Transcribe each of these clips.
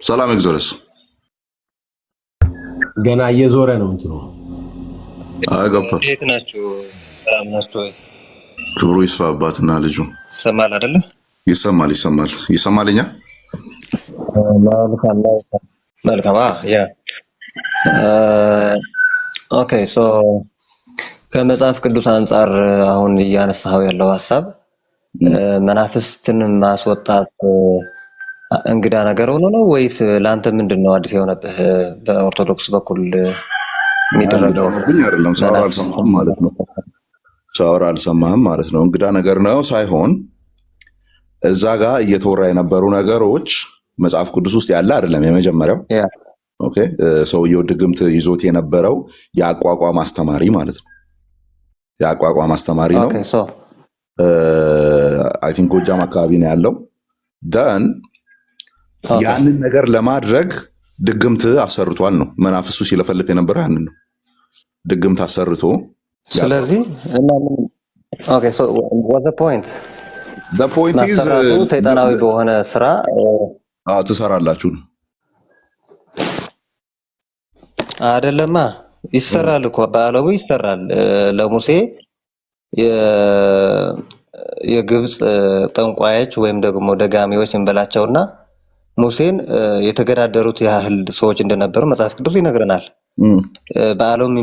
ሰላም ኤግዞረስ ገና እየዞረ ነው እንትኑ። አገባ እንዴት ናችሁ? ሰላም ናችሁ? ክብሩ ይስፋ አባትና ልጁ ይሰማል አይደለ? ይሰማልኛ። መልካም ያ ኦኬ ሶ ከመጽሐፍ ቅዱስ አንጻር አሁን እያነሳው ያለው ሐሳብ መናፍስትን ማስወጣት እንግዳ ነገር ሆኖ ነው ወይስ ላንተ ምንድነው አዲስ የሆነብህ? በኦርቶዶክስ በኩል የሚደረገው አይደለም። ሳወራ አልሰማህም ማለት ነው። እንግዳ ነገር ነው ሳይሆን እዛ ጋር እየተወራ የነበሩ ነገሮች መጽሐፍ ቅዱስ ውስጥ ያለ አይደለም። የመጀመሪያው ኦኬ፣ ሰውየው ድግምት ይዞት የነበረው የአቋቋም አስተማሪ ማለት ነው። የአቋቋም አስተማሪ ነው። አይ ቲንክ ጎጃም አካባቢ ነው ያለው። ደን ያንን ነገር ለማድረግ ድግምት አሰርቷል ነው። መናፍሱ ሲለፈልፍ የነበረው ያንን ነው። ድግምት አሰርቶ ስለዚህ ኦኬ ሶ what the point is ሰይጣናዊ በሆነ ስራ ትሰራላችሁ ነው አይደለማ? ይሰራል እኮ በአለቡ ይሰራል። ለሙሴ የግብጽ ጠንቋዮች ወይም ደግሞ ደጋሚዎች እንበላቸውና ሙሴን የተገዳደሩት ያህል ሰዎች እንደነበሩ መጽሐፍ ቅዱስ ይነግረናል። በአለም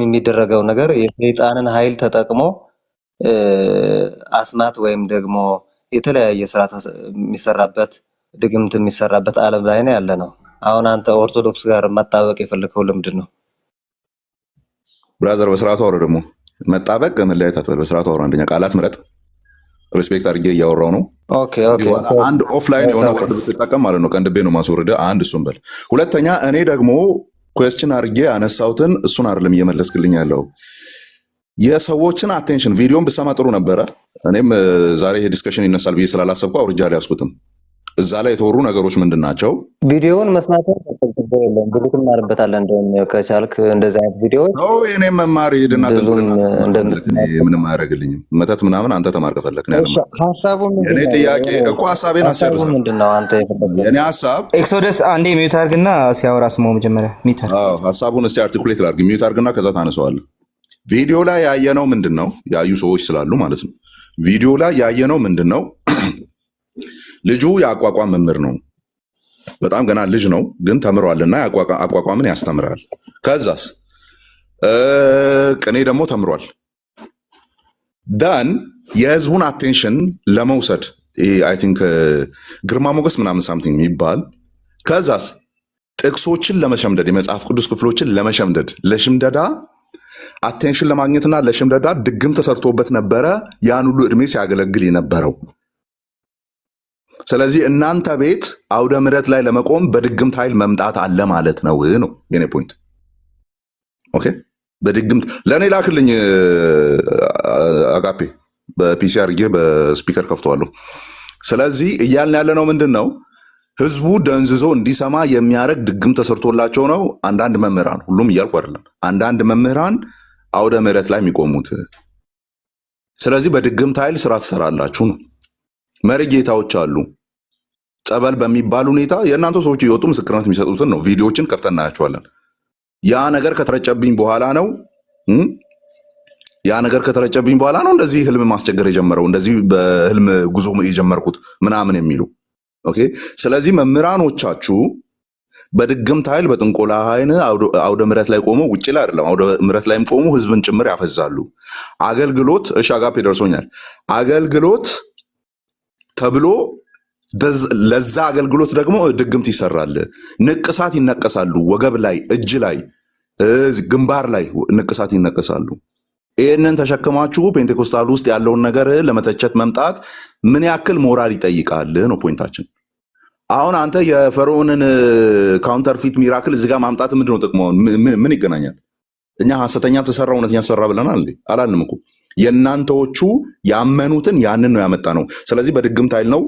የሚደረገው ነገር የሰይጣንን ኃይል ተጠቅሞ አስማት ወይም ደግሞ የተለያየ ስራ የሚሰራበት ድግምት የሚሰራበት ዓለም ላይ ነው ያለ ነው። አሁን አንተ ኦርቶዶክስ ጋር መጣበቅ የፈለከው ለምንድን ነው? ብራዘር በስርዓቱ አውራ። ደግሞ መጣበቅ መለያየት አትበል። በስርዓቱ አውራ። አንደኛ ቃላት ምረጥ። ሪስፔክት አድርጌ እያወራው ነው። ኦኬ አንድ ኦፍላይን የሆነ ወርድ ብትጠቀም ማለት ነው ቀንድቤ ነው ማስወርደ። አንድ እሱን በል። ሁለተኛ እኔ ደግሞ ኩዌስችን አድርጌ አነሳሁትን እሱን አይደለም እየመለስክልኝ ያለው። የሰዎችን አቴንሽን ቪዲዮን ብሰማ ጥሩ ነበረ። እኔም ዛሬ ይሄ ዲስከሽን ይነሳል ብዬ ስላላሰብኩ አውርጃ አልያዝኩትም። እዛ ላይ የተወሩ ነገሮች ምንድን ናቸው? ቪዲዮውን መስማት ችግር የለም፣ ብዙ ትማርበታለህ። እንደውም ከቻልክ እንደዚህ አይነት ቪዲዮዎች እኔም መማር ሄድና ምንም አያደርግልኝም። መተት ምናምን አንተ ተማር ከፈለክ እኔ ጥያቄ እኮ ሀሳቤን አስጨርሳለሁ። ምንድነው አንተ የፈለግከው? የኔ ሀሳብ ኤክሶደስ አንዴ ሚዩት አድርግና ሲያወራ ስማው መጀመሪያ ሚዩት አድርግ። ሀሳቡን እስቲ አርቲኩሌት ላድርግ። ሚዩት አድርግና ከዛ ታነሳዋለህ። ቪዲዮ ላይ ያየነው ምንድን ነው? ያዩ ሰዎች ስላሉ ማለት ነው። ቪዲዮ ላይ ያየነው ምንድን ነው? ልጁ የአቋቋም መምህር ነው። በጣም ገና ልጅ ነው፣ ግን ተምሯልና አቋቋምን ያስተምራል። ከዛስ ቅኔ ደግሞ ተምሯል። ዳን የህዝቡን አቴንሽን ለመውሰድ አይ ቲንክ ግርማ ሞገስ ምናምን ሳምቲንግ የሚባል ከዛስ ጥቅሶችን ለመሸምደድ የመጽሐፍ ቅዱስ ክፍሎችን ለመሸምደድ ለሽምደዳ አቴንሽን ለማግኘትና ለሽምደዳ ድግም ተሰርቶበት ነበረ ያን ሁሉ እድሜ ሲያገለግል የነበረው። ስለዚህ እናንተ ቤት አውደ ምሕረት ላይ ለመቆም በድግምት ኃይል መምጣት አለ ማለት ነው የኔ ፖይንት። ኦኬ በድግምት ለእኔ ላክልኝ አጋፔ በፒሲ አድርጌ በስፒከር ከፍተዋለሁ። ስለዚህ እያልን ያለ ነው ምንድን ነው? ህዝቡ ደንዝዞ እንዲሰማ የሚያደርግ ድግም ተሰርቶላቸው ነው አንዳንድ መምህራን፣ ሁሉም እያልኩ አይደለም፣ አንዳንድ መምህራን አውደ ምሕረት ላይ የሚቆሙት። ስለዚህ በድግምት ኃይል ስራ ትሰራላችሁ ነው። መሪ ጌታዎች አሉ። ጸበል በሚባል ሁኔታ የእናንተ ሰዎች እየወጡ ምስክርነት የሚሰጡትን ነው ቪዲዮዎችን ከፍተን እናያቸዋለን። ያ ነገር ከተረጨብኝ በኋላ ነው እንደዚህ ህልም ማስቸገር የጀመረው፣ እንደዚህ በህልም ጉዞ የጀመርኩት ምናምን የሚሉ ኦኬ። ስለዚህ መምህራኖቻችሁ በድግምት ኃይል በጥንቆላ ኃይል አውደ ምሕረት ላይ ቆሞ ውጭ ላይ አይደለም አውደ ምሕረት ላይም ቆሞ ህዝብን ጭምር ያፈዛሉ። አገልግሎት እሺ አጋፔ ደርሶኛል። አገልግሎት ተብሎ ለዛ አገልግሎት ደግሞ ድግምት ይሰራል። ንቅሳት ይነቀሳሉ። ወገብ ላይ፣ እጅ ላይ፣ ግንባር ላይ ንቅሳት ይነቀሳሉ። ይህንን ተሸክማችሁ ፔንቴኮስታል ውስጥ ያለውን ነገር ለመተቸት መምጣት ምን ያክል ሞራል ይጠይቃል ነው ፖይንታችን። አሁን አንተ የፈርዖንን ካውንተርፊት ሚራክል እዚህ ጋር ማምጣት ምንድን ነው ጥቅሙ? ምን ይገናኛል? እኛ ሐሰተኛ ተሰራ እውነተኛ ተሰራ ብለናል አላልንም እኮ። የእናንተዎቹ ያመኑትን ያንን ነው ያመጣ ነው። ስለዚህ በድግምት ኃይል ነው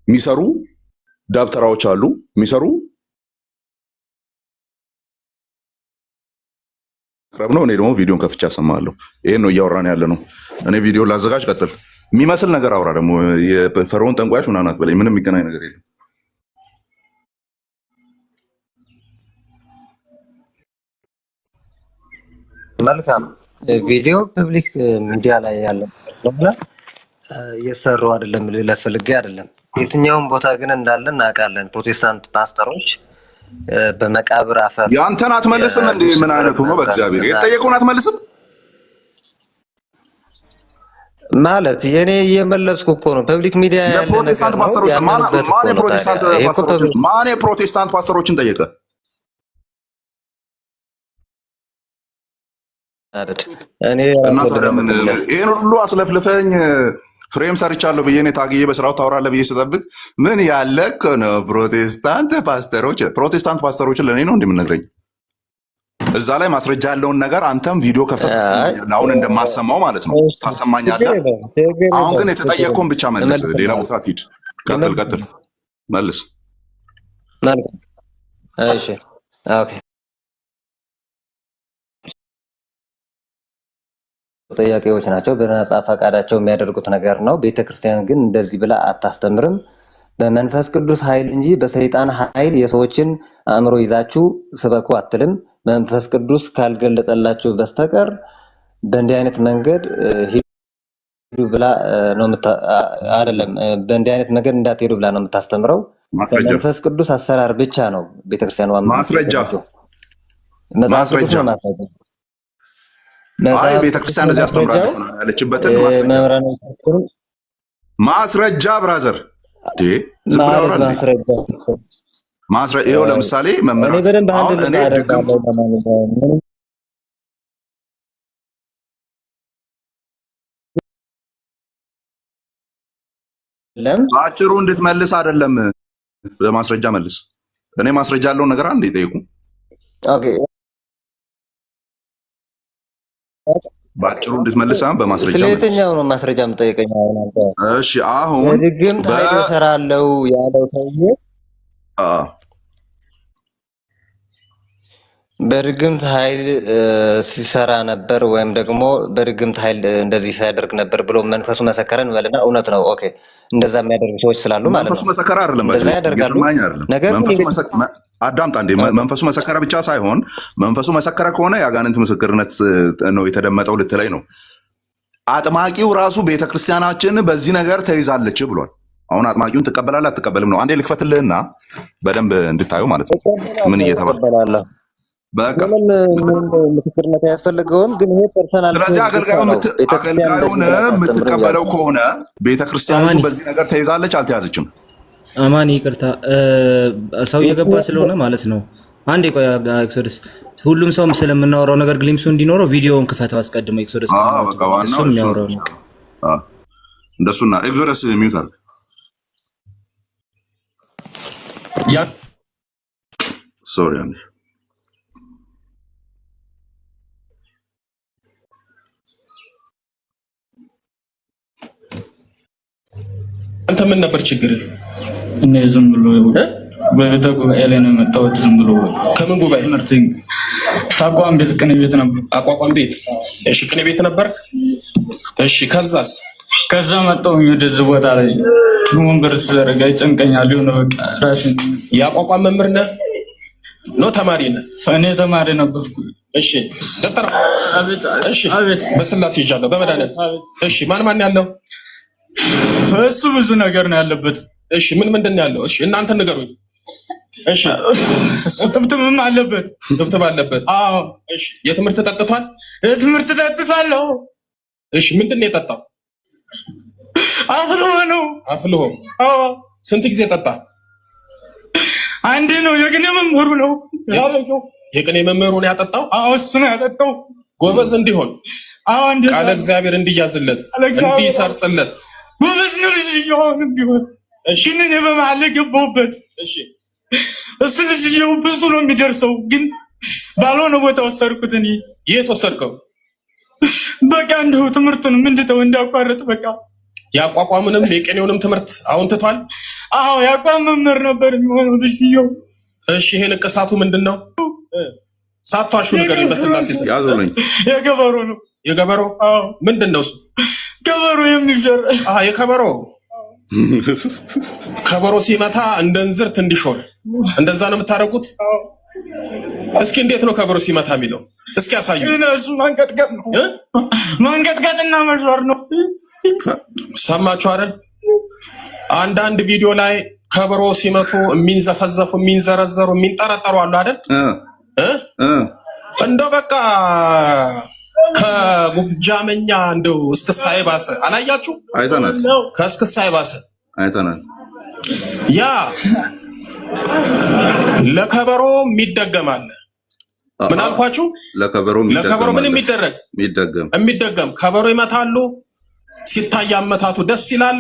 የሚሰሩ ዳብተራዎች አሉ የሚሰሩ ቅረብ ነው። እኔ ደግሞ ቪዲዮን ከፍቼ ያሰማለሁ። ይሄን ነው እያወራን ያለ ነው። እኔ ቪዲዮ ላዘጋጅ፣ ቀጥል። የሚመስል ነገር አውራ። ደግሞ የፈርዖን ጠንቋዮች ምናምን አትበለኝ። ምንም የሚገናኝ ነገር የለም። መልካም ቪዲዮ ፐብሊክ ሚዲያ ላይ ያለ ስለሆነ እየሰሩ አይደለም ልለፈልግ አይደለም። የትኛውም ቦታ ግን እንዳለ እናውቃለን። ፕሮቴስታንት ፓስተሮች በመቃብር አፈር ያንተን አትመልስም እንዴ? ምን አይነቱ ነው? በእግዚአብሔር የጠየቀውን አትመልስም ማለት የኔ እየመለስኩ እኮ ነው። ፐብሊክ ሚዲያ ያለ ለፕሮቴስታንት ፓስተሮች ማን የፕሮቴስታንት ፓስተሮችን ጠየቀ? እኔ እና ለምን ይሄን ሁሉ አስለፍልፈኝ ፍሬም ሰርቻለሁ ብዬ እኔ ታግዬ በስራው ታወራለህ ብዬ ስጠብቅ ምን ያለ እኮ ነው ፕሮቴስታንት ፓስተሮችን ለእኔ ነው እንደምነግረኝ። እዛ ላይ ማስረጃ ያለውን ነገር አንተም ቪዲዮ ከፍተህ ታሰማኛለህ። አሁን እንደማሰማው ማለት ነው ታሰማኛለህ። አሁን ግን የተጠየቀውን ብቻ መልስ፣ ሌላ ቦታ አትሂድ። ቀጥል መልስ። እሺ ኦኬ። ጥያቄዎች ናቸው። በነጻ ፈቃዳቸው የሚያደርጉት ነገር ነው። ቤተክርስቲያን ግን እንደዚህ ብላ አታስተምርም። በመንፈስ ቅዱስ ኃይል እንጂ በሰይጣን ኃይል የሰዎችን አእምሮ ይዛችሁ ስበኩ አትልም። መንፈስ ቅዱስ ካልገለጠላችሁ በስተቀር በእንዲህ አይነት መንገድ ሂዱ ብላ ነው አይደለም። በእንዲህ አይነት መንገድ እንዳትሄዱ ብላ ነው የምታስተምረው። በመንፈስ ቅዱስ አሰራር ብቻ ነው ቤተክርስቲያን ማስረጃ አይ ቤተክርስቲያን እንደዚህ አስተምራለች ያለችበትን ማስረጃ ብራዘር ማስረጃ ይኸው ለምሳሌ መምህራን አሁን እኔ ድግም አጭሩ እንድትመልስ አይደለም፣ በማስረጃ መልስ። እኔ ማስረጃ ያለውን ነገር አንዴ ጠይቁ። ኦኬ ባጭሩ እንድትመልስ በማስረጃ መልስ። ስለየትኛው ነው ማስረጃ የምጠይቀኝ? እሺ አሁን በድግምት ኃይል እሰራለሁ ያለው ሰውዬ በድግምት ኃይል ሲሰራ ነበር ወይም ደግሞ በድግምት ኃይል እንደዚህ ሲያደርግ ነበር ብሎ መንፈሱ መሰከረን በልና እውነት ነው። ኦኬ እንደዛ የሚያደርጉ ሰዎች ስላሉ ማለት ነው። መንፈሱ መሰከረ አይደለም ነገር አዳምጣ እንዴ። መንፈሱ መሰከረ ብቻ ሳይሆን መንፈሱ መሰከረ ከሆነ የአጋንንት ምስክርነት ነው የተደመጠው ልትለይ ነው። አጥማቂው ራሱ ቤተክርስቲያናችን በዚህ ነገር ተይዛለች ብሏል። አሁን አጥማቂውን ትቀበላለህ አትቀበልም ነው። አንዴ ልክፈትልህና በደንብ እንድታየው ማለት ነው ምን እየተባለ በቃ ምስክርነት አያስፈልገውም። ግን ይሄ ፐርሰናል። ስለዚህ አገልጋዩን የምትቀበለው ከሆነ ቤተክርስቲያኒቱ በዚህ ነገር ተይዛለች አልተያዘችም? አማን ይቅርታ ሰው እየገባ ስለሆነ ማለት ነው። አንዴ ቆይ ኤክሶደስ፣ ሁሉም ሰው ስለምናወራው ነገር ግሊምሱ እንዲኖረው ቪዲዮውን ክፈተው አስቀድሞ። ኤክሶደስ እሱም የሚያወራው ነው እንደሱና ኤክሶደስ ሚውት አድርግ። ሶሪ አንዴ አንተ ምን ነበር ችግር? እኔ ዝም ብሎ በቤተ ጉባኤ ላይ ነው የመጣሁት። ዝም ብሎ ከምን ጉባኤ? አቋቋም ቤት፣ ቅኔ ቤት ነበር። አቋቋም ቤት። እሺ ቅኔ ቤት ነበር። እሺ ከዛስ? ከዛ መጣሁኝ ወደዚህ ቦታ ላይ ወንበር ተዘረጋ ይጨንቀኛል። የሆነ በቃ ራሴን። የአቋቋም መምህር ነህ ነው ተማሪ ነህ? እኔ ተማሪ ነበርኩ። እሺ ዶክተር አቤት። እሺ አቤት። በስላሴ ይዣለሁ በመድኃኒዓለም። እሺ ማን ያለው? እሱ ብዙ ነገር ነው ያለበት። እሺ ምንድን ነው ያለው? እሺ እናንተ ንገሩኝ። እሺ እሱ ጥብጥብም አለበት። ጥብጥብ አለበት? አዎ። እሺ የትምህርት ጠጥቷል? የትምህርት ጠጥቷለሁ። እሺ ምንድን ነው የጠጣው? አፍልሆ ነው። አፍልሆ? አዎ። ስንት ጊዜ ጠጣ? አንዴ ነው። የቅኔ መምህሩ ነው ያለው። የቅኔ መምህሩ ነው ያጠጣው? አዎ እሱ ነው ያጠጣው። ጎበዝ እንዲሆን ቃለ እግዚአብሔር እንዲያዝለት እንዲሰርጽለት ጎበዝ ነው ልጅ ይሆን ቢሆን። እሺ እኔ በመሀል ገባሁበት። እሺ እሱ ልጅ ይኸው ብዙ ነው የሚደርሰው፣ ግን ባልሆነ ቦታ ወሰድኩት። እኔ የት ወሰድከው? በቃ እንዲሁ ትምህርቱንም እንድተው እንዲያቋርጥ በቃ። ያቋቋምንም የቅኔውንም ትምህርት አሁን ትቷል? አዎ ያቋም መምህር ነበር የሚሆነው ልጅ ይኸው። እሺ ይሄ ንቅሳቱ ምንድን ነው? ሳቷሹ ንገሩኝ በስላሴ ስም። ያዙልኝ። የገበሮ ነው። የገበሮ? አዎ። ምንድን ነው እሱ? ከበሮ የሚዘር የከበሮ ከበሮ ሲመታ እንደ እንዝርት እንዲሾል እንደዛ ነው የምታረጉት? እስኪ እንዴት ነው ከበሮ ሲመታ የሚለው? እስኪ ያሳዩ። እሱ መንቀጥቀጥ ነው መንቀጥቀጥና መሽወር ነው። ሰማችሁ አይደል? አንዳንድ ቪዲዮ ላይ ከበሮ ሲመቱ የሚንዘፈዘፉ የሚንዘረዘሩ የሚንጠረጠሩ አሉ አይደል? እንደው በቃ ከጉጃመኛ እንደው እስክሳይ ባሰ። አላያችሁ? አይተናል። ከእስክሳይ ባሰ አይተናል። ያ ለከበሮ የሚደገማል። ምን አልኳችሁ? ለከበሮ ምን የሚደገም ከበሮ ይመታሉ። ሲታይ አመታቱ ደስ ይላል።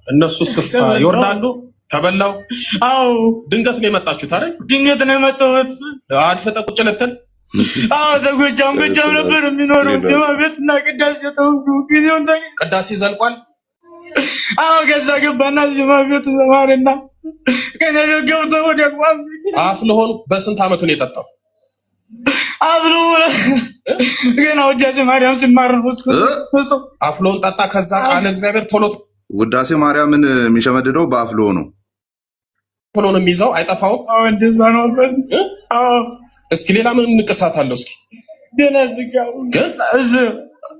እነሱ እስክሳ ይወርዳሉ። ተበላው። አዎ ድንገት ነው የመጣችሁት አይደል? ድንገት ነው የመጣሁት። አድፈጠ ቁጭ ልትል ጎጃም ነበር የሚኖረው። ዜማ ቤትና ቅዳሴ ተውኩ። ጊዜውን ቅዳሴ ዘልቋል። ከዛ ገባና ዜማ ቤት ዘማርና ከነገውቶ ወደ ቋም አፍልሆን በስንት አመቱ ነው የጠጣው? አፍሎ ገና ውዳሴ ማርያም ሲማር ነው አፍሎን ጠጣ። ከዛ ቃለ እግዚአብሔር ቶሎ ውዳሴ ማርያምን የሚሸመድደው በአፍሎ ነው። ቶሎ ነው የሚይዘው፣ አይጠፋውም። እንደዛ ነው። እስኪ ሌላ ምን ንቅሳት አለው? እስኪ ሌላ ዝጋው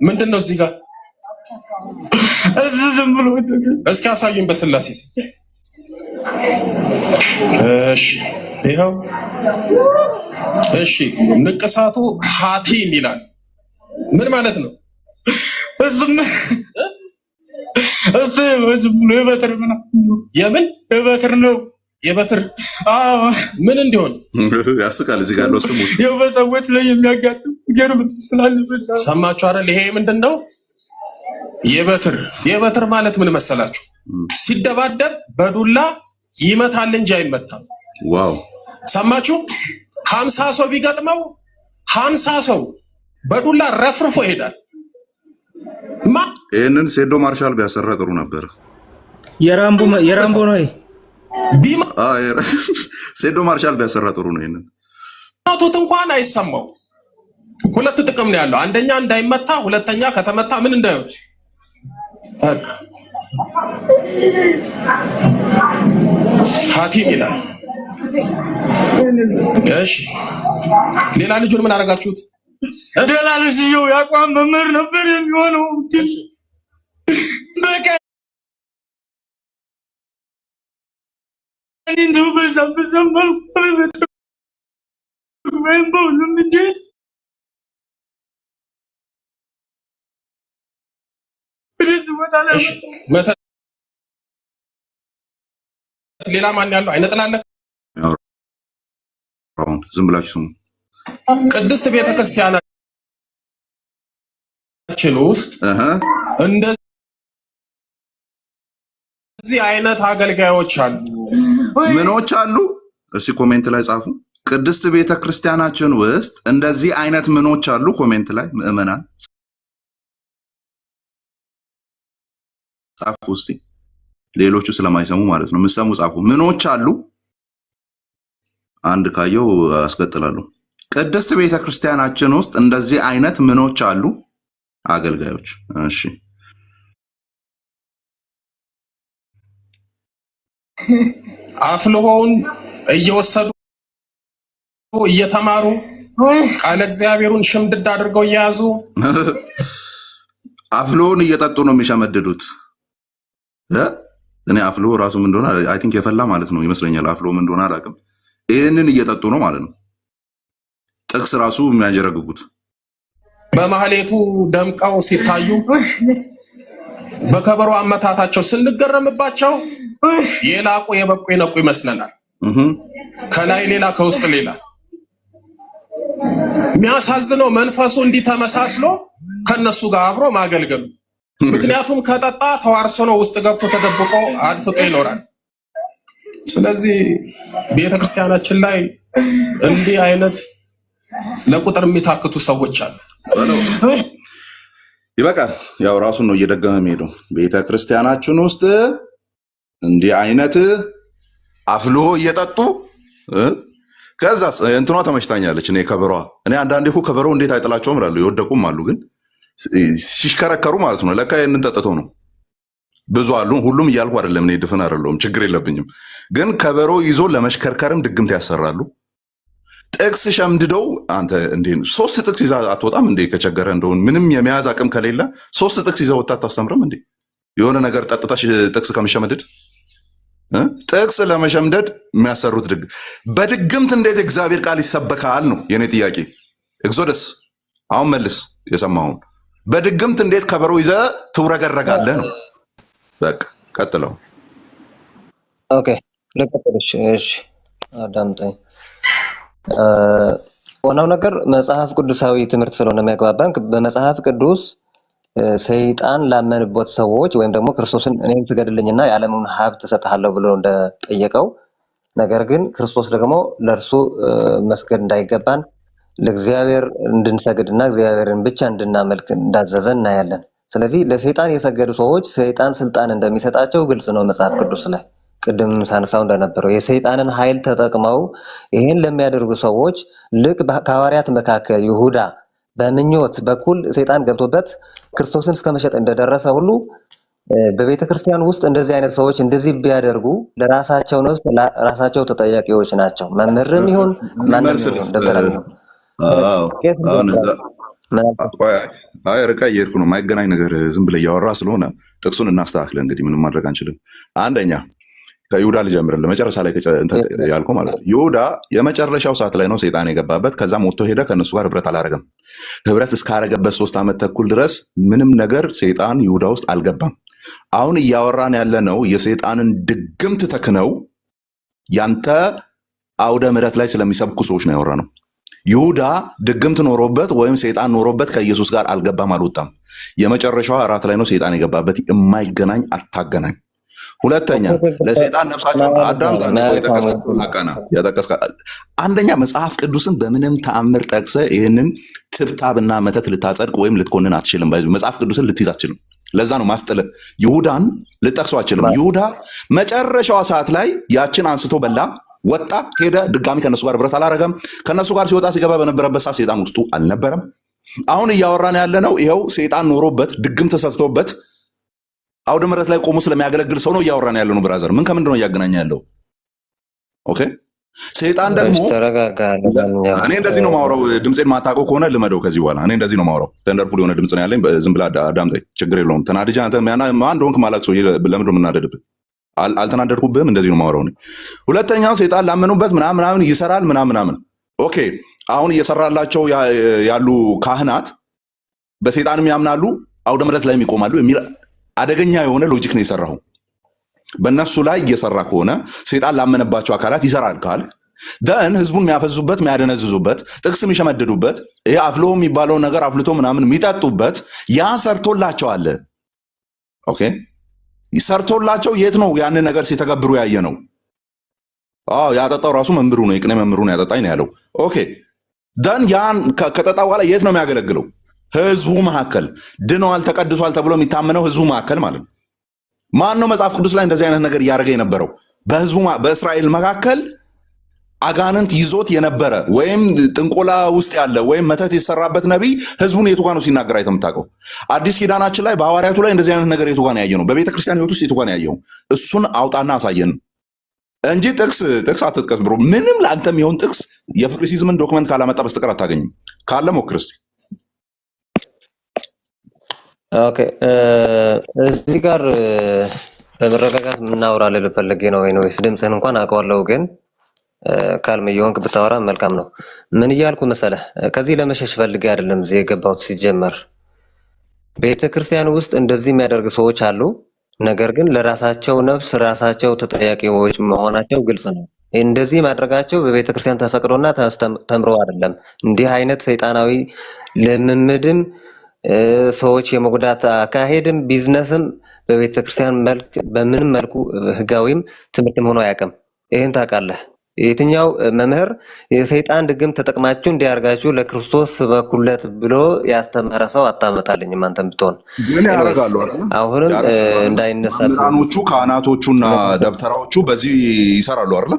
ምንድን ነው እዚህ ጋር ዝም ብሎ እስኪ አሳዩኝ በስላሴ። እሺ ይኸው። እሺ ንቅሳቱ ሐቲም ይላል። ምን ማለት ነው? ዝም ብሎ የበትር የምን የበትር ነው? የበትር ምን እንዲሆን ያስቃል። እዚህ ጋር ያለው ስሙ በሰዎች ላይ የሚያጋጥም ገርም ስላለበት ሰማችሁ አይደል? ይሄ ምንድነው? የበትር ማለት ምን መሰላችሁ? ሲደባደብ በዱላ ይመታል እንጂ አይመታም። ዋው! ሰማችሁ? 50 ሰው ቢገጥመው 50 ሰው በዱላ ረፍርፎ ይሄዳል። ይሄንን ሴዶ ማርሻል ቢያሰራ ጥሩ ነበር። የራምቦ ነው ቢማ ሴዶ ማርሻል ቢያሰራ ጥሩ ነው። ይሄንን አቶት እንኳን አይሰማው። ሁለት ጥቅም ነው ያለው። አንደኛ እንዳይመታ፣ ሁለተኛ ከተመታ ምን እንዳይሆን ሐቲም ይላል። እሺ ሌላ ልጁን ምን አደረጋችሁት? ሌላ ልጅየው ያቋም መምህር ነበር የሚሆነው። በቃ እንዴው በዘምበል ወይም በሁሉም እንዴት ሌላ ማን ያለው አይነጥላለ? ዝም ብላችሁ ስሙ። ቅድስት ቤተክርስቲያናችን ውስጥ እንደዚህ አይነት አገልጋዮች አሉ። ምኖች አሉ? እስቲ ኮሜንት ላይ ጻፉ። ቅድስት ቤተክርስቲያናችን ውስጥ እንደዚህ አይነት ምኖች አሉ? ኮሜንት ላይ ምእመናን ጻፉ እስቲ። ሌሎቹ ስለማይሰሙ ማለት ነው። የምትሰሙ ጻፉ። ምኖች አሉ? አንድ ካየው አስቀጥላለሁ። ቅድስት ቤተክርስቲያናችን ውስጥ እንደዚህ አይነት ምኖች አሉ? አገልጋዮች። እሺ አፍልሆውን እየወሰዱ እየተማሩ ቃለ እግዚአብሔሩን ሽምድድ አድርገው እየያዙ አፍልሆውን እየጠጡ ነው የሚሸመድዱት። እኔ አፍሎ ራሱ ምን እንደሆነ አይ ቲንክ የፈላ ማለት ነው ይመስለኛል። አፍሎ ምን እንደሆነ አላውቅም። ይሄንን እየጠጡ ነው ማለት ነው። ጥቅስ ራሱ የሚያጀረግጉት በማህሌቱ ደምቀው ሲታዩ በከበሮ አመታታቸው ስንገረምባቸው የላቁ የበቁ የነቁ ይመስለናል። ከላይ ሌላ ከውስጥ ሌላ። የሚያሳዝነው መንፈሱ እንዲህ ተመሳስሎ ከነሱ ጋር አብሮ ማገልገሉ። ምክንያቱም ከጠጣ ተዋርሶ ነው ውስጥ ገብቶ ተደብቆ አድፍጦ ይኖራል። ስለዚህ ቤተክርስቲያናችን ላይ እንዲህ አይነት ለቁጥር የሚታክቱ ሰዎች አሉ። ይበቃል። ያው ራሱን ነው እየደገመ የሚሄደው። ቤተክርስቲያናችን ውስጥ እንዲህ አይነት አፍልሆ እየጠጡ ከዛስ እንትኗ ተመችታኛለች። እኔ ከበሯ እኔ አንዳንዴ እኮ ከበሮ እንዴት አይጥላቸውም እላለሁ። የወደቁም አሉ ግን ሲሽከረከሩ ማለት ነው። ለካ ይሄንን ጠጥተው ነው። ብዙ አሉ። ሁሉም እያልኩ አይደለም። እኔ ድፍን አይደለሁም፣ ችግር የለብኝም። ግን ከበሮ ይዞ ለመሽከርከርም ድግምት ያሰራሉ። ጥቅስ ሸምድደው አንተ እንዴ 3 ጥቅስ ይዛ አትወጣም እንዴ? ከቸገረ እንደውን ምንም የመያዝ አቅም ከሌለ 3 ጥቅስ ይዘው ወጣ አታስተምርም እንዴ? የሆነ ነገር ጠጥተሽ ጥቅስ ከምሸመድድ ጥቅስ ለመሸምደድ የሚያሰሩት በድግምት እንዴት እግዚአብሔር ቃል ይሰበካል ነው የኔ ጥያቄ። ኤግዞደስ አሁን መልስ የሰማውን በድግምት እንዴት ከበሮ ይዘ ትውረገረጋለህ ነው። በቃ ቀጥለው። ኦኬ ልቀጥልሽ። እሺ አዳምጠኝ። ዋናው ነገር መጽሐፍ ቅዱሳዊ ትምህርት ስለሆነ የሚያግባባን በመጽሐፍ ቅዱስ ሰይጣን ላመንበት ሰዎች ወይም ደግሞ ክርስቶስን እኔን ትገድልኝና የዓለምን ሀብት እሰጥሃለሁ ብሎ እንደጠየቀው፣ ነገር ግን ክርስቶስ ደግሞ ለእርሱ መስገድ እንዳይገባን ለእግዚአብሔር እንድንሰግድና እግዚአብሔርን ብቻ እንድናመልክ እንዳዘዘ እናያለን። ስለዚህ ለሰይጣን የሰገዱ ሰዎች ሰይጣን ስልጣን እንደሚሰጣቸው ግልጽ ነው መጽሐፍ ቅዱስ ላይ። ቅድም ሳነሳው እንደነበረው የሰይጣንን ኃይል ተጠቅመው ይህን ለሚያደርጉ ሰዎች ልክ ከሐዋርያት መካከል ይሁዳ በምኞት በኩል ሰይጣን ገብቶበት ክርስቶስን እስከ መሸጥ እንደደረሰ ሁሉ በቤተ ክርስቲያን ውስጥ እንደዚህ አይነት ሰዎች እንደዚህ ቢያደርጉ ለራሳቸው ነው፣ ራሳቸው ተጠያቂዎች ናቸው። መምህርም ይሁን ማንም ይሁን ደብተራም ይሁን። አይ ርቃ እየሄድኩ ነው። የማይገናኝ ነገር ዝም ብለህ እያወራ ስለሆነ ጥቅሱን እናስተካክለ። እንግዲህ ምንም ማድረግ አንችልም። አንደኛ ከይሁዳ ልጀምርልህ፣ መጨረሻ ላይ ያልከው ማለት ነው። ይሁዳ የመጨረሻው ሰዓት ላይ ነው ሰይጣን የገባበት። ከዛም ወጥቶ ሄደ። ከእነሱ ጋር ህብረት አላረገም። ህብረት እስካረገበት 3 ዓመት ተኩል ድረስ ምንም ነገር ሰይጣን ይሁዳ ውስጥ አልገባም። አሁን እያወራን ያለ ነው የሰይጣንን ድግምት ተክነው ያንተ አውደ ምሕረት ላይ ስለሚሰብኩ ሰዎች ነው ያወራ ነው። ይሁዳ ድግምት ኖሮበት ወይም ሰይጣን ኖሮበት ከኢየሱስ ጋር አልገባም፣ አልወጣም። የመጨረሻዋ እራት ላይ ነው ሰይጣን የገባበት። የማይገናኝ አታገናኝ። ሁለተኛ ለሰይጣን ነፍሳቸውን አዳምጣ። አንደኛ መጽሐፍ ቅዱስን በምንም ተአምር ጠቅሰ ይህንን ትብታብና መተት ልታጸድቅ ወይም ልትኮንን አትችልም። መጽሐፍ ቅዱስን ልትይዝ አትችልም። ለዛ ነው ማስጥለ ይሁዳን ልጠቅሰው አትችልም። ይሁዳ መጨረሻዋ ሰዓት ላይ ያችን አንስቶ በላ፣ ወጣ፣ ሄደ። ድጋሚ ከነሱ ጋር ህብረት አላረገም። ከነሱ ጋር ሲወጣ ሲገባ በነበረበት ሰዓት ሰይጣን ውስጡ አልነበረም። አሁን እያወራን ያለ ነው ይኸው ሰይጣን ኖሮበት ድግም ተሰጥቶበት አውደ ምሕረት ላይ ቆሞ ስለሚያገለግል ሰው ነው እያወራን ያለ ነው። ብራዘር ምን ከምንድን ነው እያገናኘ ያለው? ኦኬ ሰይጣን ደግሞ እኔ እንደዚህ ነው ማውራው። ድምጼን ማታውቀው ከሆነ ልመደው ከዚህ በኋላ እኔ እንደዚህ ነው ማውራው። ተንደርፉል የሆነ ድምጽ ነው ያለኝ። ዝም ብለህ አዳምጠኝ፣ ችግር የለውም። ተናድጄ አንተ ማን ዶንክ ማላክ ሰው ለምንድን ነው የምናደድብህ? አልተናደድኩብህም። እንደዚህ ነው ማውራው እኔ። ሁለተኛው ሰይጣን ላመኑበት ምናምን ይሰራል ምናምን። ኦኬ አሁን እየሰራላቸው ያሉ ካህናት በሰይጣንም ያምናሉ አውደ ምሕረት ላይ ይቆማሉ የሚል አደገኛ የሆነ ሎጂክ ነው የሰራው። በእነሱ ላይ እየሰራ ከሆነ ሰይጣን ላመነባቸው አካላት ይሰራል ካል ደን ህዝቡን የሚያፈዙበት የሚያደነዝዙበት ጥቅስ የሚሸመድዱበት ይሄ አፍሎ የሚባለውን ነገር አፍልቶ ምናምን የሚጠጡበት ያ ሰርቶላቸዋል። ኦኬ ሰርቶላቸው የት ነው ያንን ነገር ሲተገብሩ ያየ ነው? ያጠጣው ራሱ መምህሩ ነው፣ የቅኔ መምህሩ ነው ያጠጣኝ ነው ያለው። ኦኬ ደን ያን ከጠጣ በኋላ የት ነው የሚያገለግለው? ህዝቡ መካከል ድነዋል፣ ተቀድሷል ተብሎ የሚታመነው ህዝቡ መካከል ማለት ነው። ማን ነው መጽሐፍ ቅዱስ ላይ እንደዚህ አይነት ነገር እያደረገ የነበረው? በህዝቡ በእስራኤል መካከል አጋንንት ይዞት የነበረ ወይም ጥንቆላ ውስጥ ያለ ወይም መተት የሰራበት ነቢይ ህዝቡን የቱ ጋር ነው ሲናገር አይተህ የምታውቀው? አዲስ ኪዳናችን ላይ በሐዋርያቱ ላይ እንደዚህ አይነት ነገር የቱ ጋር ነው ያየነው? በቤተ ክርስቲያን ህይወት ውስጥ የቱ ጋር ነው ያየው? እሱን አውጣና አሳየን እንጂ ጥቅስ አትጥቀስ ብሮ። ምንም ለአንተ የሚሆን ጥቅስ የፍሪሲዝምን ዶክመንት ካላመጣ በስተቀር አታገኝም። ካለ ሞክር እስኪ። ኦኬ እዚህ ጋር በመረጋጋት የምናወራለን ልፈልጌ ነው ወይስ ድምፅህን እንኳን አውቀዋለሁ፣ ግን ካልም እየሆንክ ብታወራ መልካም ነው። ምን እያልኩ መሰለህ? ከዚህ ለመሸሽ ፈልጌ አይደለም እዚህ የገባሁት። ሲጀመር ቤተክርስቲያን ውስጥ እንደዚህ የሚያደርግ ሰዎች አሉ። ነገር ግን ለራሳቸው ነፍስ ራሳቸው ተጠያቂዎች መሆናቸው ግልጽ ነው። እንደዚህ ማድረጋቸው በቤተክርስቲያን ተፈቅዶና ተምሮ አይደለም። እንዲህ አይነት ሰይጣናዊ ልምምድም ሰዎች የመጉዳት አካሄድም ቢዝነስም በቤተክርስቲያን መልክ በምንም መልኩ ህጋዊም ትምህርትም ሆኖ አያውቅም። ይህን ታውቃለህ። የትኛው መምህር የሰይጣን ድግም ተጠቅማችሁ እንዲያርጋችሁ ለክርስቶስ በኩለት ብሎ ያስተማረ ሰው አታመጣልኝም። አንተም ብትሆን ምን ያደርጋሉ? አሁንም እንዳይነሳ መምህራኖቹ ካህናቶቹና ደብተራዎቹ በዚህ ይሰራሉ አይደል?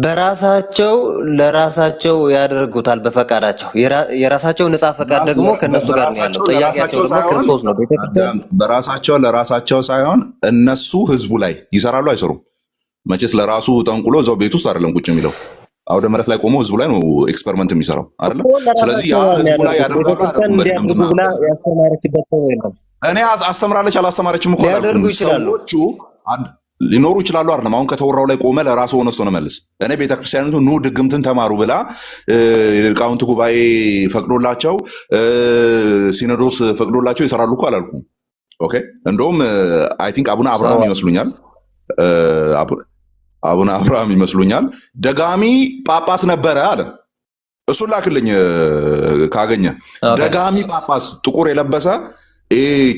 በራሳቸው ለራሳቸው ያደርጉታል በፈቃዳቸው። የራሳቸው ነፃ ፈቃድ ደግሞ ከነሱ ጋር ነው ያለው። ጥያቄያቸው ደግሞ ክርስቶስ ነው። በራሳቸው ለራሳቸው ሳይሆን እነሱ ህዝቡ ላይ ይሰራሉ አይሰሩም? መቼስ ለራሱ ጠንቁሎ እዛው ቤት ውስጥ አይደለም ቁጭ የሚለው አውደ ምሕረት ላይ ቆሞ ህዝቡ ላይ ነው ኤክስፐሪመንት የሚሰራው አይደለም። ስለዚህ ያ ህዝቡ ላይ ያደርጋሉ አይደለም። በድግምትና ያስተማረችበት ሰው የለም። እኔ አስተምራለች አላስተማረችም እኮ ሊያደርጉ ይችላሉ፣ ሰዎቹ ሊኖሩ ይችላሉ አይደለም። አሁን ከተወራው ላይ ቆመ ለራሱ ሆነ ነው መልስ። እኔ ቤተክርስቲያኒቱ ኑ ድግምትን ተማሩ ብላ ሊቃውንት ጉባኤ ፈቅዶላቸው ሲኖዶስ ፈቅዶላቸው ይሰራሉ እኮ አላልኩም። ኦኬ እንደውም አይ ቲንክ አቡነ አብርሃም ይመስሉኛል አቡነ አብርሃም ይመስሉኛል ደጋሚ ጳጳስ ነበረ አለ። እሱን ላክልኝ ካገኘ። ደጋሚ ጳጳስ ጥቁር የለበሰ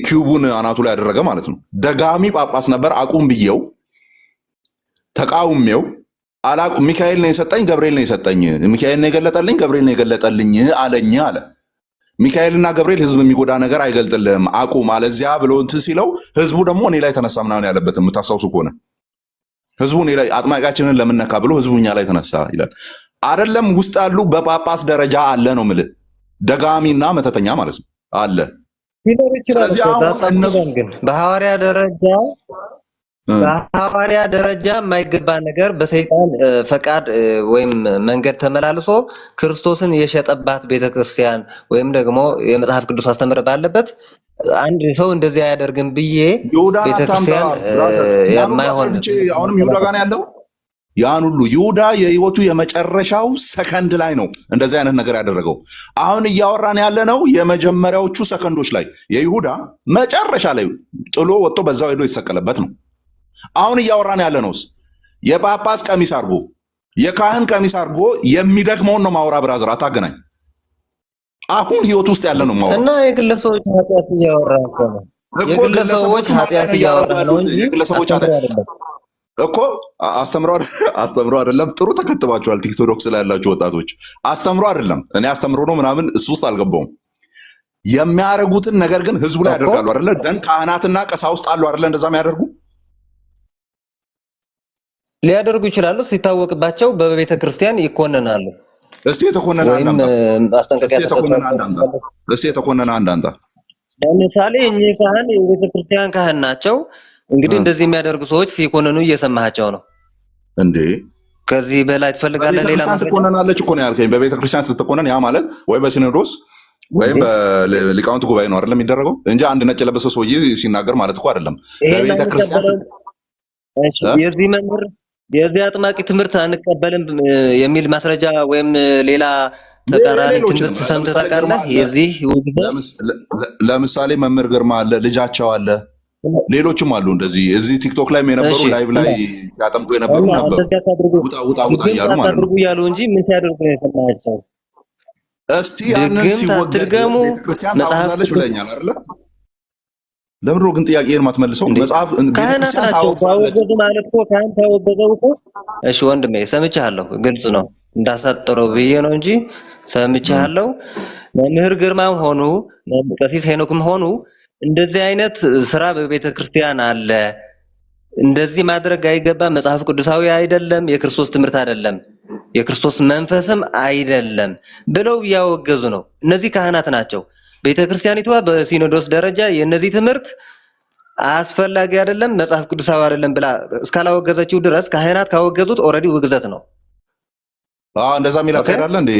ኪዩቡን አናቱ ላይ ያደረገ ማለት ነው። ደጋሚ ጳጳስ ነበር። አቁም ብየው ተቃውሜው አላቁም። ሚካኤል ነው የሰጠኝ ገብርኤል ነው የሰጠኝ፣ ሚካኤል ነው የገለጠልኝ ገብርኤል ነው የገለጠልኝ አለኝ አለ። ሚካኤልና ገብርኤል ህዝብ የሚጎዳ ነገር አይገልጥልም አቁም አለዚያ ብሎ እንትን ሲለው ህዝቡ ደግሞ እኔ ላይ ተነሳ ምናምን ያለበት የምታስታውሱ ከሆነ ህዝቡ እኔ ላይ አጥማቂያችንን ለምን ነካ ብሎ ህዝቡ እኛ ላይ ተነሳ ይላል። አይደለም ውስጥ ያሉ በጳጳስ ደረጃ አለ ነው የምልህ። ደጋሚና መተተኛ ማለት ነው አለ። ስለዚህ አሁን እነሱ ግን በሐዋርያ ደረጃ የማይገባ ነገር በሰይጣን ፈቃድ ወይም መንገድ ተመላልሶ ክርስቶስን የሸጠባት ቤተክርስቲያን ወይም ደግሞ የመጽሐፍ ቅዱስ አስተምረ ባለበት አንድ ሰው እንደዚህ አያደርግም ብዬ ቤተክርስቲያን የማይሆን አሁንም ይሁዳ ጋር ያለው ያን ሁሉ ይሁዳ የህይወቱ የመጨረሻው ሰከንድ ላይ ነው እንደዚህ አይነት ነገር ያደረገው። አሁን እያወራን ያለ ነው የመጀመሪያዎቹ ሰከንዶች ላይ የይሁዳ መጨረሻ ላይ ጥሎ ወጥቶ በዛው ሄዶ የተሰቀለበት ነው። አሁን እያወራን ያለ ነውስ የጳጳስ ቀሚስ አድርጎ የካህን ቀሚስ አድርጎ የሚደክመውን ነው ማውራ። ብራዘር አታገናኝ። አሁን ህይወት ውስጥ ያለ ነው ማውራ እና የግለሰቦች ኃጢአት እያወራ ነው የግለሰቦች ኃጢአት እያወራ ነው እንጂ የግለሰቦች አይደለም እኮ አስተምሮ አይደለም። ጥሩ ተከትባችኋል። ቲክቶክ ላይ ያላችሁ ወጣቶች አስተምሮ አይደለም። እኔ አስተምሮ ነው ምናምን እሱ ውስጥ አልገባውም። የሚያደርጉትን ነገር ግን ህዝቡ ላይ ያደርጋሉ አይደለ? ደን ካህናትና ቀሳውስት አሉ አይደለ? እንደዛ የሚያደርጉ ሊያደርጉ ይችላሉ። ሲታወቅባቸው በቤተ ክርስቲያን ይኮነናሉ። እስቲ የተኮነነ አንዳንዳ ለምሳሌ እኚህ ካህን የቤተ ክርስቲያን ካህን ናቸው። እንግዲህ እንደዚህ የሚያደርጉ ሰዎች ሲኮነኑ እየሰማሃቸው ነው እንዴ? ከዚህ በላይ ትፈልጋለህ? ሌላ ማለት ትኮነናለች እኮ ነው ያልከኝ። በቤተ ክርስቲያን ስትኮነን ያ ማለት ወይ በሲኖዶስ ወይም በሊቃውንት ጉባኤ ነው አይደለም የሚደረገው እንጂ አንድ ነጭ ለበሰ ሰውዬ ሲናገር ማለት እኮ አይደለም። በቤተ ክርስቲያን የዚህ መምህር የዚህ አጥማቂ ትምህርት አንቀበልም የሚል ማስረጃ ወይም ሌላ ተቃራኒ ትምህርት ሰምተህ ታውቃለህ? የዚህ ለምሳሌ መምህር ግርማ አለ፣ ልጃቸው አለ፣ ሌሎችም አሉ። እንደዚህ እዚህ ቲክቶክ ላይ የነበሩ ላይቭ ላይ ያጠምቁ የነበሩ ነበሩ። ውጣ እያሉ ማለት ነው እያሉ እንጂ ምን ሲያደርጉ ነው የሰማቸው? እስቲ ያንን ሲወገዝ ቤተክርስቲያን ታወግዛለች ብለኛል አይደለ? ለምንድን ነው ግን ጥያቄን ማትመልሰው? መጽሐፍ ቤተክርስቲያን ታወግዛለች ማለት እኮ ካህን ታወገዘው እኮ። እሺ ወንድሜ ሰምቻለሁ፣ ግልጽ ነው እንዳሳጠረው ብዬ ነው እንጂ ሰምቻለሁ። መምህር ግርማም ሆኑ ቀሲስ ሄኖክም ሆኑ እንደዚህ አይነት ስራ በቤተ ክርስቲያን አለ፣ እንደዚህ ማድረግ አይገባም፣ መጽሐፍ ቅዱሳዊ አይደለም፣ የክርስቶስ ትምህርት አይደለም፣ የክርስቶስ መንፈስም አይደለም ብለው እያወገዙ ነው። እነዚህ ካህናት ናቸው። ቤተ ክርስቲያኒቷ በሲኖዶስ ደረጃ የነዚህ ትምህርት አስፈላጊ አይደለም፣ መጽሐፍ ቅዱሳዊ አይደለም ብላ እስካላወገዘችው ድረስ ካህናት ካወገዙት ኦልሬዲ ውግዘት ነው። እንደዛ የሚል አካሄዳለ እንዴ?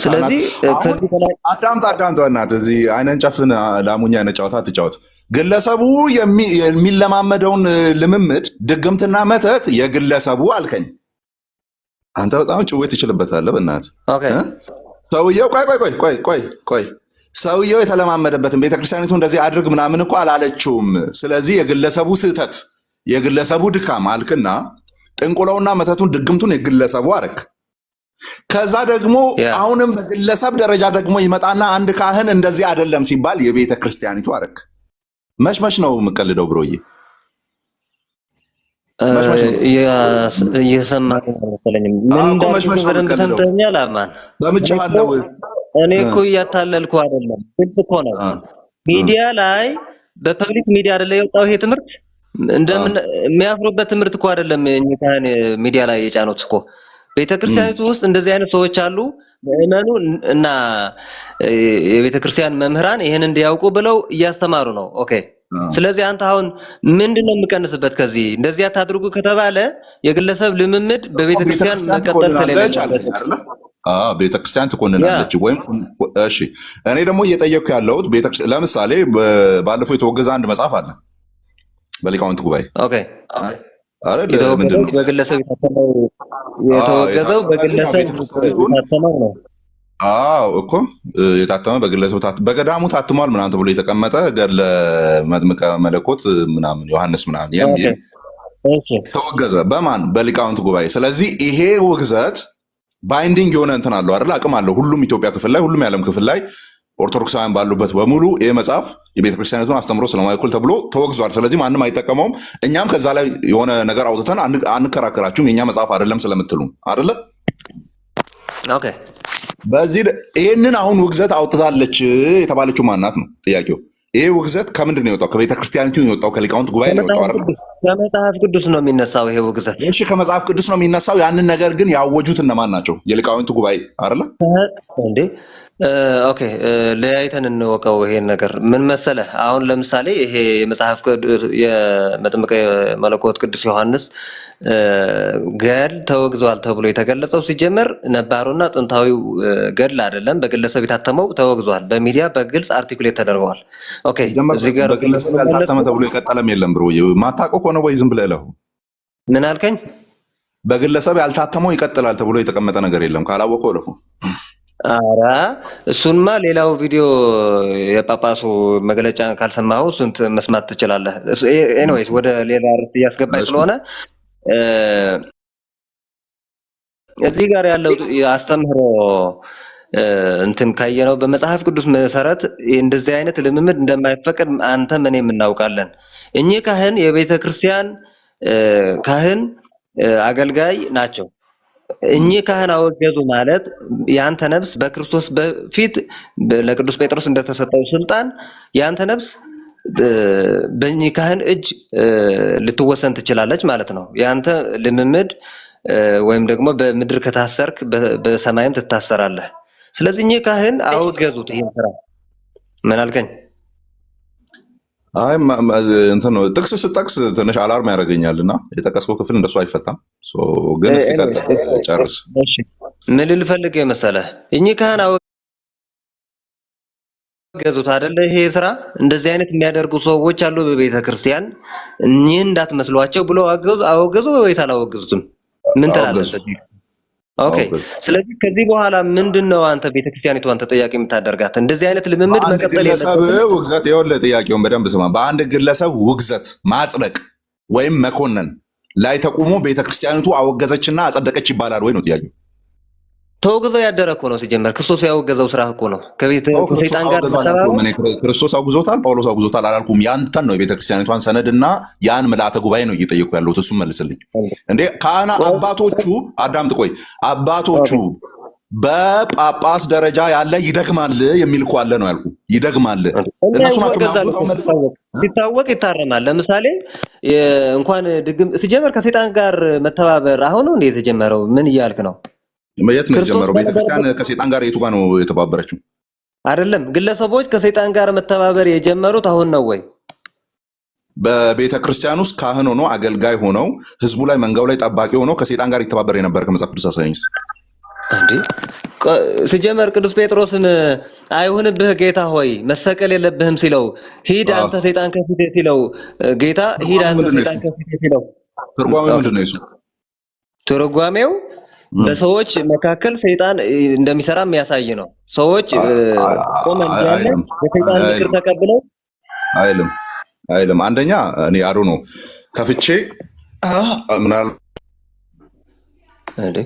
ስለዚህ ከዚህ በላይ አዳምጣ እናትህ እዚህ አይነን ጨፍን ላሙኛ አይነት ጨዋታ አትጫወት። ግለሰቡ የሚለማመደውን ልምምድ ድግምትና መተት የግለሰቡ አልከኝ። አንተ በጣም ጭዌ ትችልበታለህ በእናትህ። ሰውየው ቆይ ሰውየው የተለማመደበትን ቤተክርስቲያኒቱ እንደዚህ አድርግ ምናምን እኮ አላለችውም። ስለዚህ የግለሰቡ ስህተት የግለሰቡ ድካም አልክና ጥንቁለውና መተቱን ድግምቱን የግለሰቡ አረክ። ከዛ ደግሞ አሁንም በግለሰብ ደረጃ ደግሞ ይመጣና አንድ ካህን እንደዚህ አይደለም ሲባል የቤተ ክርስቲያኒቱ አረክ። መሽመሽ ነው የምቀልደው ብሮዬ። እየሰማህ መሰለኝ። ሰምተኛል? አማን ሰምቻለሁ። እኔ እኮ እያታለልኩ አይደለም፣ ግልጽ እኮ ነው። ሚዲያ ላይ በፐብሊክ ሚዲያ አይደለ የወጣው ይሄ ትምህርት። እንደምን የሚያፍሩበት ትምህርት እኮ አይደለም። ካህን ሚዲያ ላይ የጫኑት እኮ ቤተክርስቲያኒቱ ውስጥ እንደዚህ አይነት ሰዎች አሉ። ምዕመኑ እና የቤተክርስቲያን መምህራን ይሄን እንዲያውቁ ብለው እያስተማሩ ነው። ኦኬ ስለዚህ አንተ አሁን ምንድነው የምቀንስበት? ከዚህ እንደዚህ አታድርጉ ከተባለ የግለሰብ ልምምድ በቤተክርስቲያን መቀጠል ስለሌለበት ቤተክርስቲያን ትኮንናለች ወይም እሺ፣ እኔ ደግሞ እየጠየቅኩ ያለሁት ቤተክርስቲያን ለምሳሌ ባለፈው የተወገዘ አንድ መጽሐፍ አለ በሊቃውንት ጉባኤ። ኦኬ አይደል? ምንድነው በግለሰብ የታተመው? የተወገዘው በግለሰብ የታተመው ነው። እኮ የታተመ በግለሰብ በገዳሙ ታትሟል ምናምን ተብሎ የተቀመጠ ገድለ መጥምቀ መለኮት ምናምን ዮሐንስ ምናምን የሚል ተወገዘ። በማን? በሊቃውንት ጉባኤ። ስለዚህ ይሄ ውግዘት ባይንዲንግ የሆነ እንትን አለው አይደል? አቅም አለው። ሁሉም ኢትዮጵያ ክፍል ላይ፣ ሁሉም የዓለም ክፍል ላይ ኦርቶዶክሳውያን ባሉበት በሙሉ ይሄ መጽሐፍ የቤተክርስቲያኒቱን አስተምሮ ስለማይወክል ተብሎ ተወግዟል። ስለዚህ ማንም አይጠቀመውም። እኛም ከዛ ላይ የሆነ ነገር አውጥተን አንከራከራችሁም የኛ መጽሐፍ አይደለም ስለምትሉ አይደለ? ኦኬ። በዚህ ይሄንን አሁን ውግዘት አውጥታለች የተባለችው ማናት ነው ጥያቄው። ይሄ ውግዘት ከምንድን ነው የወጣው? ከቤተክርስቲያኒቱ ነው የወጣው፣ ከሊቃውንት ጉባኤ ነው የወጣው አይደል? ከመጽሐፍ ቅዱስ ነው የሚነሳው ይሄ ውግዘት። እሺ ከመጽሐፍ ቅዱስ ነው የሚነሳው። ያንን ነገር ግን ያወጁት እነማን ናቸው? የሊቃውንት ጉባኤ አይደለ እንዴ? ኦኬ ለያይተን እንወቀው። ይሄን ነገር ምን መሰለህ፣ አሁን ለምሳሌ ይሄ የመጽሐፍ ቅዱስ የመጥምቀ መለኮት ቅዱስ ዮሐንስ ገድል ተወግዟል ተብሎ የተገለጸው ሲጀመር ነባሩና ጥንታዊው ገድል አይደለም፣ በግለሰብ የታተመው ተወግዟል። በሚዲያ በግልጽ አርቲኩሌት ተደርገዋል። ኦኬ እዚህ ጋር በግለሰብ ያልታተመ ተብሎ የቀጠለም የለም ብሮ ማታውቀው ከሆነ ወይ ዝም ብለህ ለሁ ምን አልከኝ? በግለሰብ ያልታተመው ይቀጥላል ተብሎ የተቀመጠ ነገር የለም። ካላወቀው ለሁ አራ እሱንማ ሌላው ቪዲዮ የጳጳሱ መግለጫ ካልሰማኸው እሱን መስማት ትችላለህ። ኤኒዌይስ ወደ ሌላ ርዕስ እያስገባኝ ስለሆነ እዚህ ጋር ያለው አስተምህሮ እንትን ካየነው በመጽሐፍ ቅዱስ መሰረት እንደዚህ አይነት ልምምድ እንደማይፈቀድ አንተም እኔም እናውቃለን። እኚህ ካህን የቤተ ክርስቲያን ካህን አገልጋይ ናቸው። እኚህ ካህን አወገዙ ማለት ያንተ ነፍስ በክርስቶስ በፊት ለቅዱስ ጴጥሮስ እንደተሰጠው ስልጣን ያንተ ነፍስ በእኚህ ካህን እጅ ልትወሰን ትችላለች ማለት ነው። ያንተ ልምምድ ወይም ደግሞ በምድር ከታሰርክ በሰማይም ትታሰራለህ። ስለዚህ እኚህ ካህን አወገዙት ይሄን ስራ። ምን አልከኝ? አይ እንትን ነው ጥቅስ ስጠቅስ ትንሽ አላርም ያደርገኛልና የጠቀስከው ክፍል እንደሱ አይፈታም። ግን ሲቀጥል ጨርስ። እሺ ምን ልፈልግ መሰለህ፣ እኚህ ካህን አወገዙት አይደለ? ይሄ ስራ እንደዚህ አይነት የሚያደርጉ ሰዎች አሉ በቤተ ክርስቲያን፣ እኚህ እንዳትመስሏቸው ብሎ አወገዙ ወይስ አላወገዙትም? ምን ትላለህ? ኦኬ ስለዚህ ከዚህ በኋላ ምንድነው አንተ ቤተክርስቲያኒቷን ተጠያቂ የምታደርጋት? እንደዚህ አይነት ልምምድ መቀጠል የለበትም። ውግዘት ይኸውልህ፣ ጥያቄውን በደንብ ስማ። በአንድ ግለሰብ ውግዘት ማጽደቅ ወይም መኮነን ላይ ተቁሞ ቤተክርስቲያኒቱ አወገዘችና አጸደቀች ይባላል ወይ ነው ጥያቄው? ተወግዞ ያደረ እኮ ነው ሲጀመር። ክርስቶስ ያወገዘው ስራ እኮ ነው። ከሰይጣን ጋር ክርስቶስ አውግዞታል፣ ጳውሎስ አውግዞታል አላልኩም። ያንተን ነው የቤተክርስቲያኒቷን ሰነድና ያን ምልአተ ጉባኤ ነው እየጠየቁ ያለሁት። እሱም መልስልኝ እንዴ። ካህና አባቶቹ አዳምጥ፣ ቆይ አባቶቹ በጳጳስ ደረጃ ያለ ይደግማል የሚል እኮ አለ ነው ያልኩ። ይደግማል እነሱ ናቸው የሚያውቁት። ሲታወቅ ይታረማል። ለምሳሌ እንኳን ድግም ሲጀመር ከሰይጣን ጋር መተባበር አሁን ነው እንዴ የተጀመረው? ምን እያልክ ነው? የት ነው የጀመረው? ቤተክርስቲያን ከሰይጣን ጋር የቱ ጋር ነው የተባበረችው? አይደለም ግለሰቦች ከሰይጣን ጋር መተባበር የጀመሩት አሁን ነው ወይ? በቤተክርስቲያን ውስጥ ካህን ሆኖ አገልጋይ ሆነው ህዝቡ ላይ መንጋው ላይ ጠባቂ ሆነው ከሰይጣን ጋር የተባበረ የነበረ ከመጽሐፍ ቅዱስ ሳይንስ እንዴ ሲጀመር ቅዱስ ጴጥሮስን አይሁንብህ ጌታ ሆይ መሰቀል የለብህም ሲለው ሂድ አንተ ሰይጣን ከፊቴ ሲለው ጌታ ሂድ አንተ ሰይጣን ከፊቴ ሲለው ትርጓሜው ምንድን ነው? እሱ ትርጓሜው በሰዎች መካከል ሰይጣን እንደሚሰራ የሚያሳይ ነው። ሰዎች ቆመን ያለ በሰይጣን ምክር ተቀብለው አይልም። አንደኛ እኔ አዶ ነው ከፍቼ ምናል እንዴ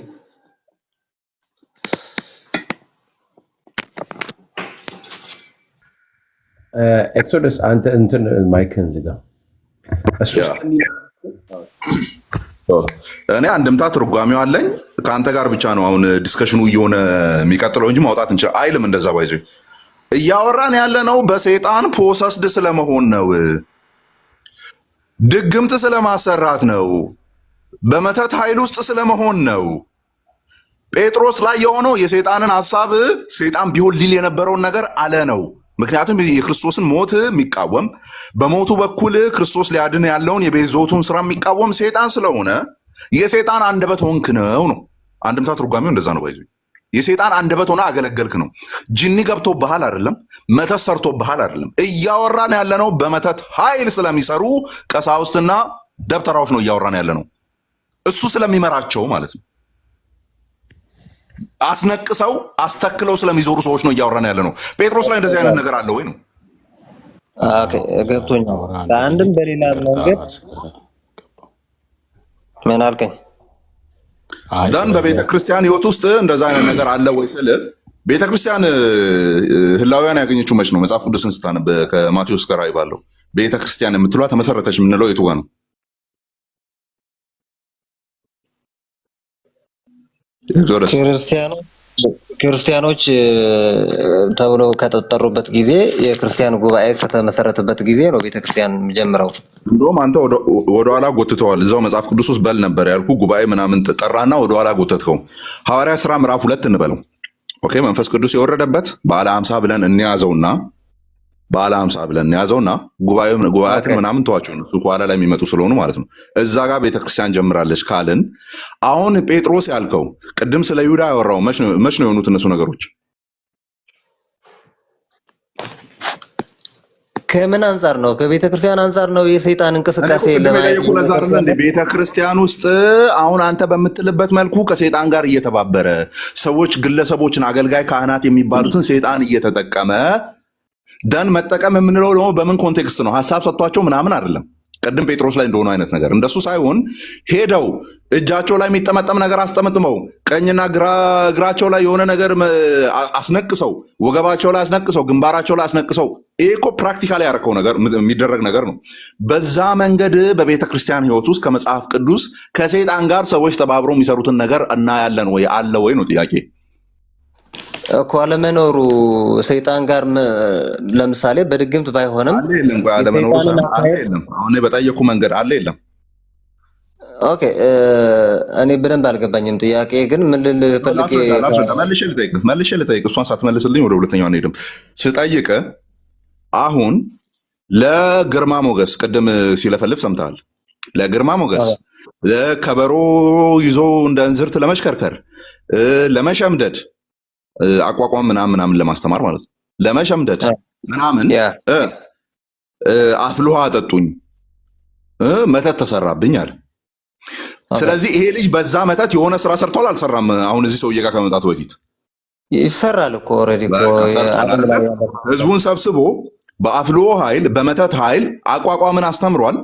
ኤክሶደስ አንተ እንትን ማይክን ዝጋ። እሱ እኔ አንድምታ ትርጓሜው አለኝ። ከአንተ ጋር ብቻ ነው አሁን ዲስከሽኑ እየሆነ የሚቀጥለው እንጂ ማውጣት እንችል አይልም። እንደዛ ባይዞ እያወራን ያለ ነው በሰይጣን ፖሰስድ ስለመሆን ነው፣ ድግምት ስለማሰራት ነው፣ በመተት ኃይል ውስጥ ስለመሆን ነው። ጴጥሮስ ላይ የሆነው የሰይጣንን ሐሳብ ሰይጣን ቢሆን ሊል የነበረውን ነገር አለ ነው። ምክንያቱም የክርስቶስን ሞት የሚቃወም በሞቱ በኩል ክርስቶስ ሊያድን ያለውን የቤዞቱን ስራ የሚቃወም ሰይጣን ስለሆነ የሰይጣን አንደበት ሆንክ ነው። አንድምታ ትርጓሜው እንደዛ ነው። ባይዙ የሰይጣን አንደበት ሆነ አገለገልክ ነው። ጂኒ ገብቶብሃል አይደለም፣ መተት ሰርቶብሃል አይደለም። እያወራን ያለነው በመተት ኃይል ስለሚሰሩ ቀሳውስትና ደብተራዎች ነው እያወራን ያለነው፣ እሱ ስለሚመራቸው ማለት ነው። አስነቅሰው አስተክለው ስለሚዞሩ ሰዎች ነው እያወራን ያለነው። ጴጥሮስ ላይ እንደዚህ አይነት ነገር አለ ወይ ነው? ኦኬ ገብቶኛል። በአንድም በሌላ መንገድ ምን አልከኝ? ዳን በቤተ ክርስቲያን ህይወት ውስጥ እንደዛ አይነት ነገር አለ ወይ ስል ቤተ ክርስቲያን ህላውያን ያገኘችው መች ነው? መጽሐፍ ቅዱስን ስታነብ ከማቴዎስ ጋር ባለው ቤተ ክርስቲያን የምትሏ ተመሰረተች የምንለው የቱ ጋር ነው? ክርስቲያኖች ተብለው ከተጠሩበት ጊዜ የክርስቲያን ጉባኤ ከተመሰረተበት ጊዜ ነው ቤተክርስቲያን የሚጀምረው። እንደውም አንተ ወደኋላ ጎትተዋል። እዛው መጽሐፍ ቅዱስ ውስጥ በል ነበር ያልኩ ጉባኤ ምናምን ጠራና ወደኋላ ጎተትከው። ሐዋርያ ሥራ ምዕራፍ 2 እንበለው። ኦኬ መንፈስ ቅዱስ የወረደበት በዓለ 50 ብለን እንያዘውና በዓለ 50 ብለን እንያዘውና ጉባኤያትን ምናምን ተዋቸው፣ እነሱ ከኋላ ላይ የሚመጡ ስለሆኑ ማለት ነው። እዛ ጋር ቤተክርስቲያን ጀምራለች ካልን አሁን ጴጥሮስ ያልከው ቅድም ስለ ይሁዳ ያወራው መች ነው የሆኑት እነሱ ነገሮች? ከምን አንጻር ነው? ከቤተክርስቲያን አንጻር ነው? የሰይጣን እንቅስቃሴ ለማየት ቤተክርስቲያን ውስጥ አሁን አንተ በምትልበት መልኩ ከሰይጣን ጋር እየተባበረ ሰዎች ግለሰቦችን አገልጋይ ካህናት የሚባሉትን ሰይጣን እየተጠቀመ ደን መጠቀም የምንለው ደግሞ በምን ኮንቴክስት ነው? ሐሳብ ሰጥቷቸው ምናምን አይደለም። ቅድም ጴጥሮስ ላይ እንደሆነ አይነት ነገር እንደሱ ሳይሆን ሄደው እጃቸው ላይ የሚጠመጠም ነገር አስጠመጥመው ቀኝና እግራቸው ላይ የሆነ ነገር አስነቅሰው ወገባቸው ላይ አስነቅሰው ግንባራቸው ላይ አስነቅሰው፣ ይሄ እኮ ፕራክቲካሊ ያደረከው ነገር የሚደረግ ነገር ነው። በዛ መንገድ በቤተ ክርስቲያን ህይወት ውስጥ ከመጽሐፍ ቅዱስ ከሰይጣን ጋር ሰዎች ተባብረው የሚሰሩትን ነገር እናያለን ወይ? አለ ወይ ነው ጥያቄ እኮ። አለመኖሩ ሰይጣን ጋር ለምሳሌ በድግምት ባይሆንም አለ የለም? አለመኖሩ አለ የለም? አሁን በጠየኩ መንገድ አለ የለም? ኦኬ እኔ በደንብ አልገባኝም። ጥያቄ ግን ምን ልፈልግ መልሼ ልጠይቅ። እሷን ሳትመልስልኝ ወደ ሁለተኛው አንሄድም። ስጠይቅ አሁን ለግርማ ሞገስ ቅድም ሲለፈልፍ ሰምተሃል። ለግርማ ሞገስ ለከበሮ ይዞ እንደ እንዝርት ለመሽከርከር ለመሸምደድ አቋቋም ምናምን ለማስተማር ማለት ነው። ለመሸምደድ ምናምን አፍልሃ አጠጡኝ፣ መተት ተሰራብኝ አለ። ስለዚህ ይሄ ልጅ በዛ መተት የሆነ ስራ ሰርቷል አልሰራም? አሁን እዚህ ሰውዬ ጋር ከመምጣቱ በፊት ይሰራል እኮ ኦልሬዲ እኮ ህዝቡን ሰብስቦ በአፍልዎ ኃይል በመተት ኃይል አቋቋምን አስተምሯል።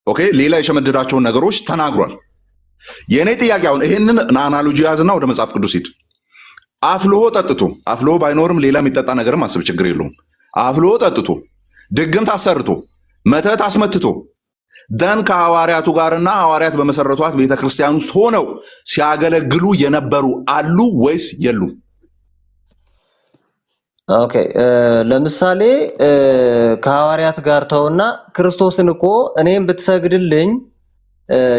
ኦኬ ሌላ የሸመደዳቸውን ነገሮች ተናግሯል። የእኔ ጥያቄ አሁን ይሄንን አናሎጂ ያዝና ወደ መጽሐፍ ቅዱስ ሂድ። አፍልሆ ጠጥቶ አፍልሆ ባይኖርም ሌላ የሚጠጣ ነገርም አስብ፣ ችግር የለውም። አፍልሆ ጠጥቶ ድግምት አሰርቶ መተት አስመትቶ ደን ከሐዋርያቱ ጋርና ሐዋርያት በመሰረቷት ቤተክርስቲያን ውስጥ ሆነው ሲያገለግሉ የነበሩ አሉ ወይስ የሉም? ኦኬ ለምሳሌ ከሐዋርያት ጋር ተውና ክርስቶስን እኮ እኔም ብትሰግድልኝ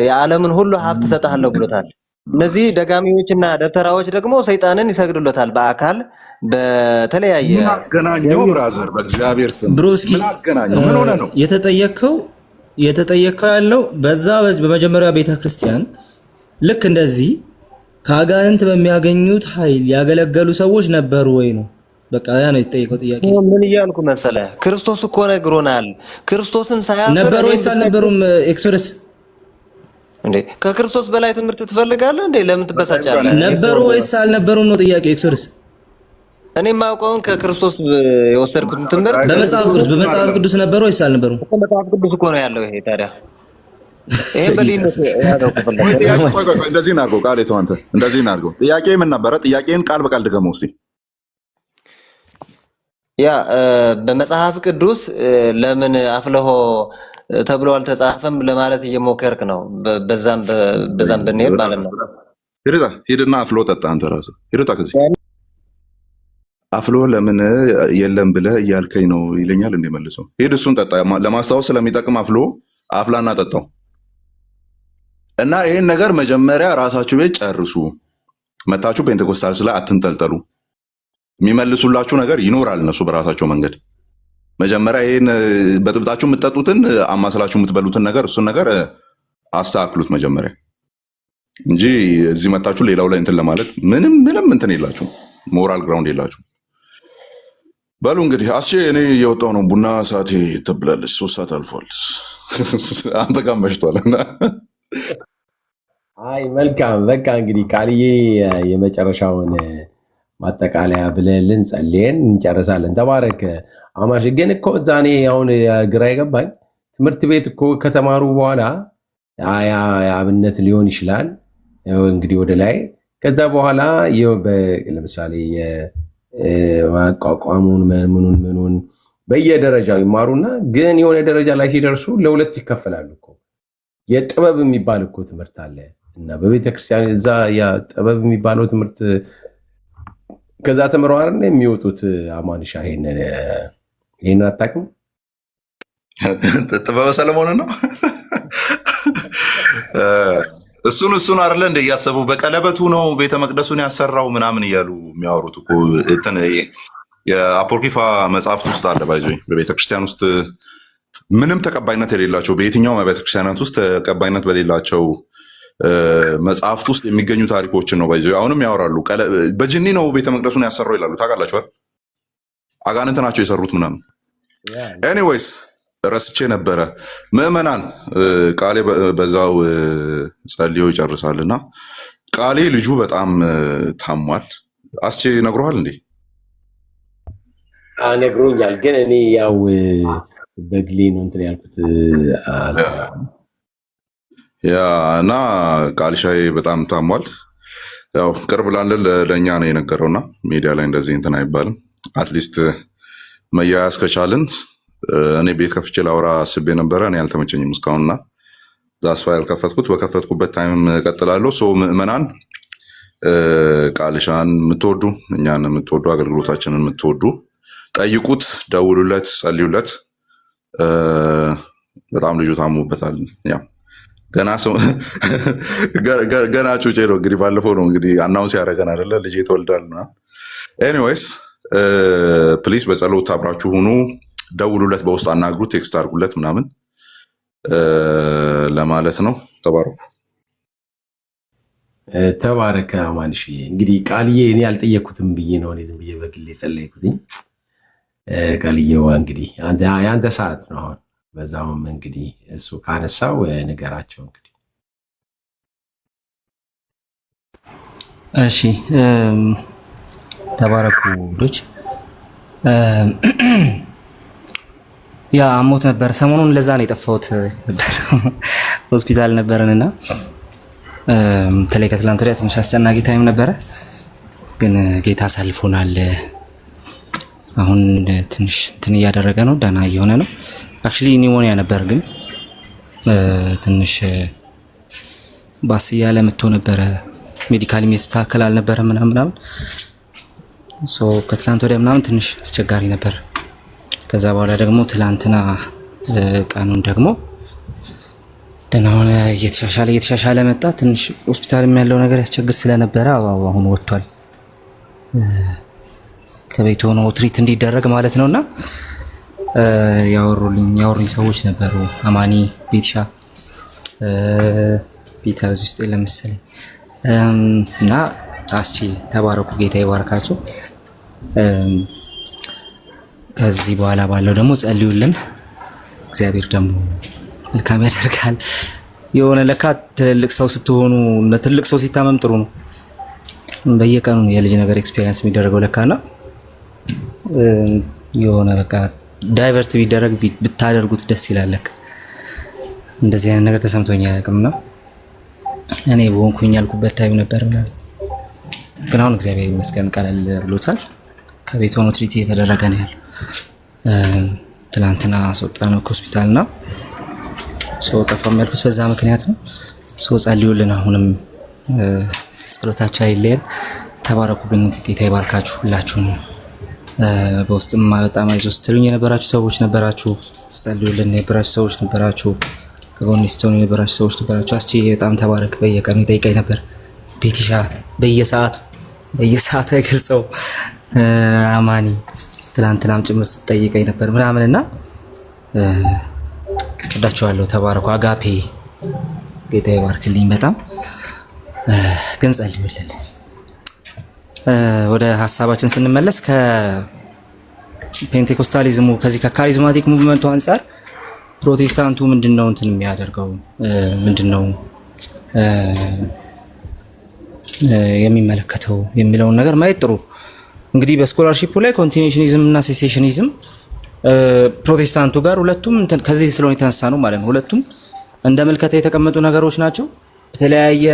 የዓለምን ሁሉ ሀብት እሰጥሃለሁ ብሎታል። እነዚህ ደጋሚዎችና ደብተራዎች ደግሞ ሰይጣንን ይሰግዱለታል በአካል በተለያየ። ምን አገናኘው ብራዘር? በእግዚአብሔር ስም ብሮስኪ ምን አገናኘው? ምን ሆነ ነው የተጠየቀው ያለው በዛ በመጀመሪያ ቤተክርስቲያን ልክ እንደዚህ ከአጋንንት በሚያገኙት ኃይል ያገለገሉ ሰዎች ነበሩ ወይ ነው። በቃ ያ ነው የተጠየቀው ጥያቄ። ምን እያልኩ መሰለህ? ክርስቶስ እኮ ነግሮናል። ክርስቶስን ሳያፈር ነበሩ ወይስ አልነበሩም? ኤክሶደስ እንዴ ከክርስቶስ በላይ ትምህርት ትፈልጋለህ እንዴ? ለምን ትበሳጫለህ? ነበሩ ወይስ አልነበሩም ነው ጥያቄ። ኤክሶደስ እኔ ማውቀውን ከክርስቶስ የወሰድኩትን ትምህርት በመጽሐፍ ቅዱስ ነበሩ ወይስ አልነበሩም? በመጽሐፍ ቅዱስ እኮ ነው ያለው። ይሄ ታዲያ ይሄን በሊነት ያለው እንደዚህ እናድርገው። ቃል የተዋንተ እንደዚህ እናድርገው። ጥያቄ ምን ነበረ? ጥያቄን ቃል በቃል ድገመው እስቲ። ያ በመጽሐፍ ቅዱስ ለምን አፍልሆ ተብሎ አልተጻፈም ለማለት እየሞከርክ ነው። በዛም ብንሄድ ማለት ነው። ሂድና አፍልሆ ጠጣ። አንተ ራስህ ሂድታ ከዚህ አፍልሆ ለምን የለም ብለህ እያልከኝ ነው ይለኛል። እንደ መልሰው ሂድ እሱን ጠጣ። ለማስታወስ ስለሚጠቅም አፍልሆ አፍላና ጠጣው እና ይሄን ነገር መጀመሪያ ራሳችሁ ቤት ጨርሱ። መታችሁ ፔንቴኮስታልስ ላይ አትንጠልጠሉ። የሚመልሱላችሁ ነገር ይኖራል እነሱ በራሳቸው መንገድ። መጀመሪያ ይሄን በጥብጣችሁ የምትጠጡትን አማስላችሁ የምትበሉትን ነገር እሱን ነገር አስተካክሉት መጀመሪያ እንጂ እዚህ መታችሁ ሌላው ላይ እንትን ለማለት ምንም እንትን የላችሁ፣ ሞራል ግራውንድ የላችሁ። በሉ እንግዲህ አስቼ እኔ እየወጣሁ ነው። ቡና ሰዓቴ ትብላለች። 3 ሰዓት አልፏል። አንተ ጋር መሽቷልና አይ መልካም በቃ እንግዲህ ቃልዬ የመጨረሻውን ማጠቃለያ ብለልን ጸልየን እንጨርሳለን። ተባረክ አማሽ። ግን እኮ እዛ እኔ አሁን ግራ የገባኝ ትምህርት ቤት እኮ ከተማሩ በኋላ አብነት ሊሆን ይችላል እንግዲህ ወደ ላይ ከዛ በኋላ ለምሳሌ የማቋቋሙን ምኑን በየደረጃው ይማሩና ግን የሆነ ደረጃ ላይ ሲደርሱ ለሁለት ይከፈላሉ እኮ። የጥበብ የሚባል እኮ ትምህርት አለ እና በቤተክርስቲያን እዛ ያ ጥበብ የሚባለው ትምህርት ከዛ ተምረው አይደል የሚወጡት። አማንሻ ይሄን አታውቅም? ጥበበ ሰለሞን ነው እሱን አይደለ እንደ እያሰቡ በቀለበቱ ነው ቤተ መቅደሱን ያሰራው ምናምን እያሉ የሚያወሩት እኮ እንትን የአፖክሪፋ መጽሐፍት ውስጥ አለ። ባይዞኝ በቤተክርስቲያን ውስጥ ምንም ተቀባይነት የሌላቸው በየትኛው ቤተክርስቲያናት ውስጥ ተቀባይነት በሌላቸው መጽሐፍት ውስጥ የሚገኙ ታሪኮችን ነው ባይዞኝ አሁንም ያወራሉ። በጅኒ ነው ቤተ መቅደሱን ያሰራው ይላሉ። ታውቃላችኋል? አጋንንት ናቸው የሰሩት ምናምን። ኤኒዌይስ ረስቼ ነበረ። ምዕመናን ቃሌ በዛው ጸልዮ ይጨርሳልና ቃሌ ልጁ በጣም ታሟል። አስቼ ነግሮሃል እንዴ? ነግሮኛል፣ ግን እኔ ያው በግሌ ነው እንትን ያልኩት ያ እና ቃልሻዬ በጣም ታሟል። ያው ቅርብ ላለን ለእኛ ነው የነገረውና ሚዲያ ላይ እንደዚህ እንትን አይባልም። አትሊስት መያያዝ ከቻልን እኔ ቤት ከፍቼ ላውራ አስቤ ነበረ። እኔ አልተመቸኝም እስካሁንና ዛስፋ ያልከፈትኩት በከፈትኩበት ታይም እቀጥላለሁ። ሶ ምዕመናን ቃልሻን የምትወዱ እኛን የምትወዱ አገልግሎታችንን የምትወዱ ጠይቁት፣ ደውሉለት፣ ጸልዩለት። በጣም ልጁ ታሙበታል። ያው ገና ጩጬ ነው እንግዲህ ባለፈው ነው እንግዲህ አናውንስ ያደረገን አይደለ ልጅ ተወልዷል ነው። ኤኒዌይስ ፕሊዝ በጸሎት አብራችሁ ሁኑ። ደውሉለት፣ በውስጥ አናግሩት፣ ቴክስት አድርጉለት ምናምን ለማለት ነው። ተባረኩ። ተባረከ አማንሽ። እንግዲህ ቃልዬ እኔ አልጠየኩትም ብዬ ነው እኔ ዝም ብዬ በግሌ ጸለይኩትኝ። ቃልዬዋ እንግዲህ ያንተ ሰዓት ነው አሁን። በዛውም እንግዲህ እሱ ካነሳው ንገራቸው እንግዲህ። እሺ ተባረኩ ልጅ። ያ አሞት ነበር ሰሞኑን፣ ለዛ ነው የጠፋሁት ነበር ሆስፒታል ነበርንና ተለይ ከትላንት ወዲያ ትንሽ አስጨናቂ ታይም ነበረ፣ ግን ጌታ አሳልፎናል። አሁን ትንሽ እንትን እያደረገ ነው፣ ደህና እየሆነ ነው። አክቹሊ ኒሞኒያ ነበር፣ ግን ትንሽ ባስ እያለ መጥቶ ነበረ። ሜዲካሊ የሚስተካከል አልነበረ ምናምን ሶ ከትላንት ወዲያ ምናምን ትንሽ አስቸጋሪ ነበር። ከዛ በኋላ ደግሞ ትላንትና ቀኑን ደግሞ ደህና ሆነ፣ እየተሻሻለ መጣ። ትንሽ ሆስፒታልም ያለው ነገር ያስቸግር ስለነበረ አሁን ወጥቷል። ከቤት ሆኖ ትሪት እንዲደረግ ማለት ነውና ያወሩኝ ሰዎች ነበሩ። አማኒ፣ ቤትሻ፣ ፒተር እዚህ ውስጥ የለም መሰለኝ እና አስቺ ተባረኩ፣ ጌታ ይባርካችሁ። ከዚህ በኋላ ባለው ደግሞ ጸልዩልን፣ እግዚአብሔር ደግሞ መልካም ያደርጋል። የሆነ ለካ ትልልቅ ሰው ስትሆኑ ለትልቅ ሰው ሲታመም ጥሩ ነው። በየቀኑ የልጅ ነገር ኤክስፒሪየንስ የሚደረገው ለካና የሆነ በቃ ዳይቨርት ቢደረግ ብታደርጉት ደስ ይላል። እንደዚህ አይነት ነገር ተሰምቶኝ አያውቅምና እኔ በሆንኩኝ ያልኩበት ታይም ነበር ምናምን፣ ግን አሁን እግዚአብሔር ይመስገን ቀለል ብሎታል። ከቤት ሆኖ ትሪት እየተደረገ ነው ያለው። ትላንትና አስወጣነው ከሆስፒታልና ሰው ጠፋም ያልኩት በዛ ምክንያት ነው። ሰው ጸልዩልን፣ አሁንም ጸሎታችሁ አይለየን። ተባረኩ። ግን ጌታ ይባርካችሁ ሁላችሁም። በውስጥም በጣም አይዞህ ስትሉኝ የነበራችሁ ሰዎች ነበራችሁ፣ ጸልዩልን የነበራችሁ ሰዎች ነበራችሁ፣ ከጎኔ ስትሆኑ የነበራችሁ ሰዎች ነበራችሁ። አስቼ በጣም ተባረክ። በየቀኑ ይጠይቀኝ ነበር። ቤቲሻ በየሰዓቱ አይገልጸው አማኒ ትላንትናም ጭምር ስትጠይቀኝ ነበር ምናምንና እዳቸዋለሁ። ተባረኩ። አጋፔ ጌታ ይባርክልኝ። በጣም ግን ጸልዩልን። ወደ ሀሳባችን ስንመለስ ከፔንቴኮስታሊዝሙ ከዚህ ከካሪዝማቲክ ሙቭመንቱ አንጻር ፕሮቴስታንቱ ምንድነው እንትን የሚያደርገው ምንድነው የሚመለከተው የሚለውን ነገር ማየት ጥሩ። እንግዲህ በስኮላርሺፑ ላይ ኮንቲኒዩሽኒዝም እና ሴሴሽኒዝም ፕሮቴስታንቱ ጋር ሁለቱም ከዚህ ስለሆነ የተነሳ ነው ማለት ነው። ሁለቱም እንደ ምልከታ የተቀመጡ ነገሮች ናቸው። በተለያየ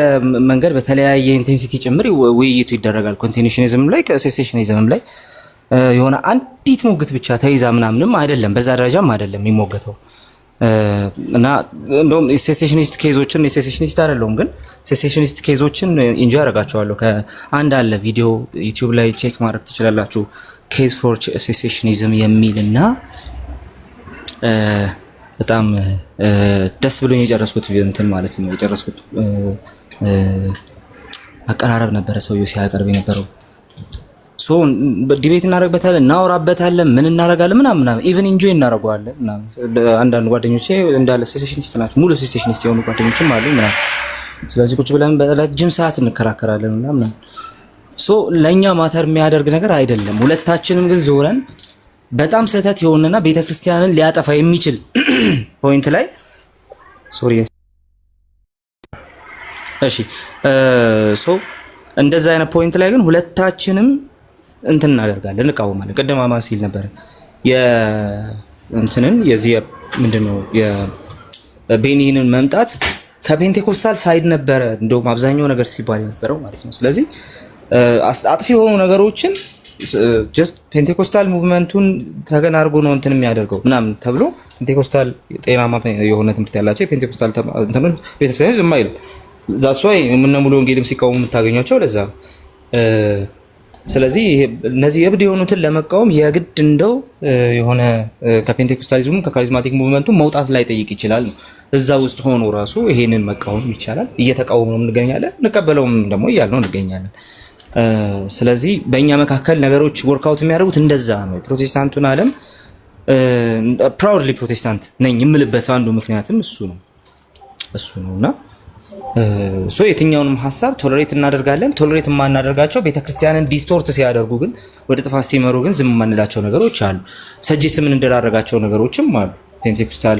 መንገድ በተለያየ ኢንቴንሲቲ ጭምር ውይይቱ ይደረጋል። ኮንቲኒዩሽኒዝም ላይ ከሴሴሽኒዝም ላይ የሆነ አንዲት ሞግት ብቻ ተይዛ ምናምንም አይደለም፣ በዛ ደረጃም አይደለም የሚሞገተው እና እንደውም ሴሴሽኒስት ኬዞችን ሴሴሽኒስት አይደለሁም ግን ሴሴሽኒስት ኬዞችን ኢንጆይ አደርጋቸዋለሁ። ከአንድ አለ ቪዲዮ ዩቲዩብ ላይ ቼክ ማድረግ ትችላላችሁ። ኬዝ ፎር ሴሴሽኒዝም የሚልና በጣም ደስ ብሎኝ የጨረስኩት እንትን ማለት ነው። የጨረስኩት አቀራረብ ነበረ ሰውየው ሲያቀርብ የነበረው። ሶ ዲቤት እናደርግበታለን፣ እናወራበታለን፣ ምን እናደርጋለን ምናምን ኢቭን ኢንጆይ እናደርገዋለን ምናምን። አንዳንድ ጓደኞቼ እንዳለ ሴሴሽኒስት ናቸው፣ ሙሉ ሴሴሽኒስት የሆኑ ጓደኞችም አሉ ምናምን። ስለዚህ ቁጭ ብለን በረጅም ሰዓት እንከራከራለን ምናምን። ሶ ለኛ ማተር የሚያደርግ ነገር አይደለም። ሁለታችንም ግን ዞረን በጣም ስህተት የሆነና ቤተክርስቲያንን ሊያጠፋ የሚችል ፖይንት ላይ ሶሪ እሺ ሶ እንደዛ አይነት ፖይንት ላይ ግን ሁለታችንም እንትን እናደርጋለን፣ እንቃወማለን። ቀደም አማን ሲል ነበር የእንትንን የዚህ ምንድነው የቤኒንን መምጣት ከፔንቴኮስታል ሳይድ ነበረ እንደውም አብዛኛው ነገር ሲባል የነበረው ማለት ነው። ስለዚህ አጥፊ የሆኑ ነገሮችን ጀስት ፔንቴኮስታል ሙቭመንቱን ተገን አድርጎ ነው እንትን የሚያደርገው ምናምን ተብሎ ፔንቴኮስታል ጤናማ የሆነ ትምህርት ያላቸው የፔንቴኮስታል እንትኖች ቤተክርስቲያኖች ዝም አይሉ። ዛስ ዋይ ምን ሙሉ ወንጌልም ሲቃወሙ የምታገኟቸው ለዛ። ስለዚህ እነዚህ የብድ የሆኑትን ለመቃወም የግድ እንደው የሆነ ከፔንቴኮስታሊዝሙ ከካሪዝማቲክ ሙቭመንቱ መውጣት ላይ ጠይቅ ይችላል ነው። እዛ ውስጥ ሆኖ ራሱ ይሄንን መቃወም ይቻላል። እየተቃወሙ ነው እንገኛለን፣ እንቀበለውም ደግሞ እያልነው እንገኛለን። ስለዚህ በእኛ መካከል ነገሮች ወርክአውት የሚያደርጉት እንደዛ ነው። ፕሮቴስታንቱን ዓለም ፕራውድሊ ፕሮቴስታንት ነኝ የምልበት አንዱ ምክንያትም እሱ ነውና ሶ የትኛውንም ሀሳብ ቶለሬት እናደርጋለን። ቶለሬት የማናደርጋቸው ቤተክርስቲያንን ዲስቶርት ሲያደርጉ ግን ወደ ጥፋት ሲመሩ ግን ዝም የማንላቸው ነገሮች አሉ። ሰጀስት የምንደራረጋቸው ነገሮችም አሉ። ፔንቴኮስታል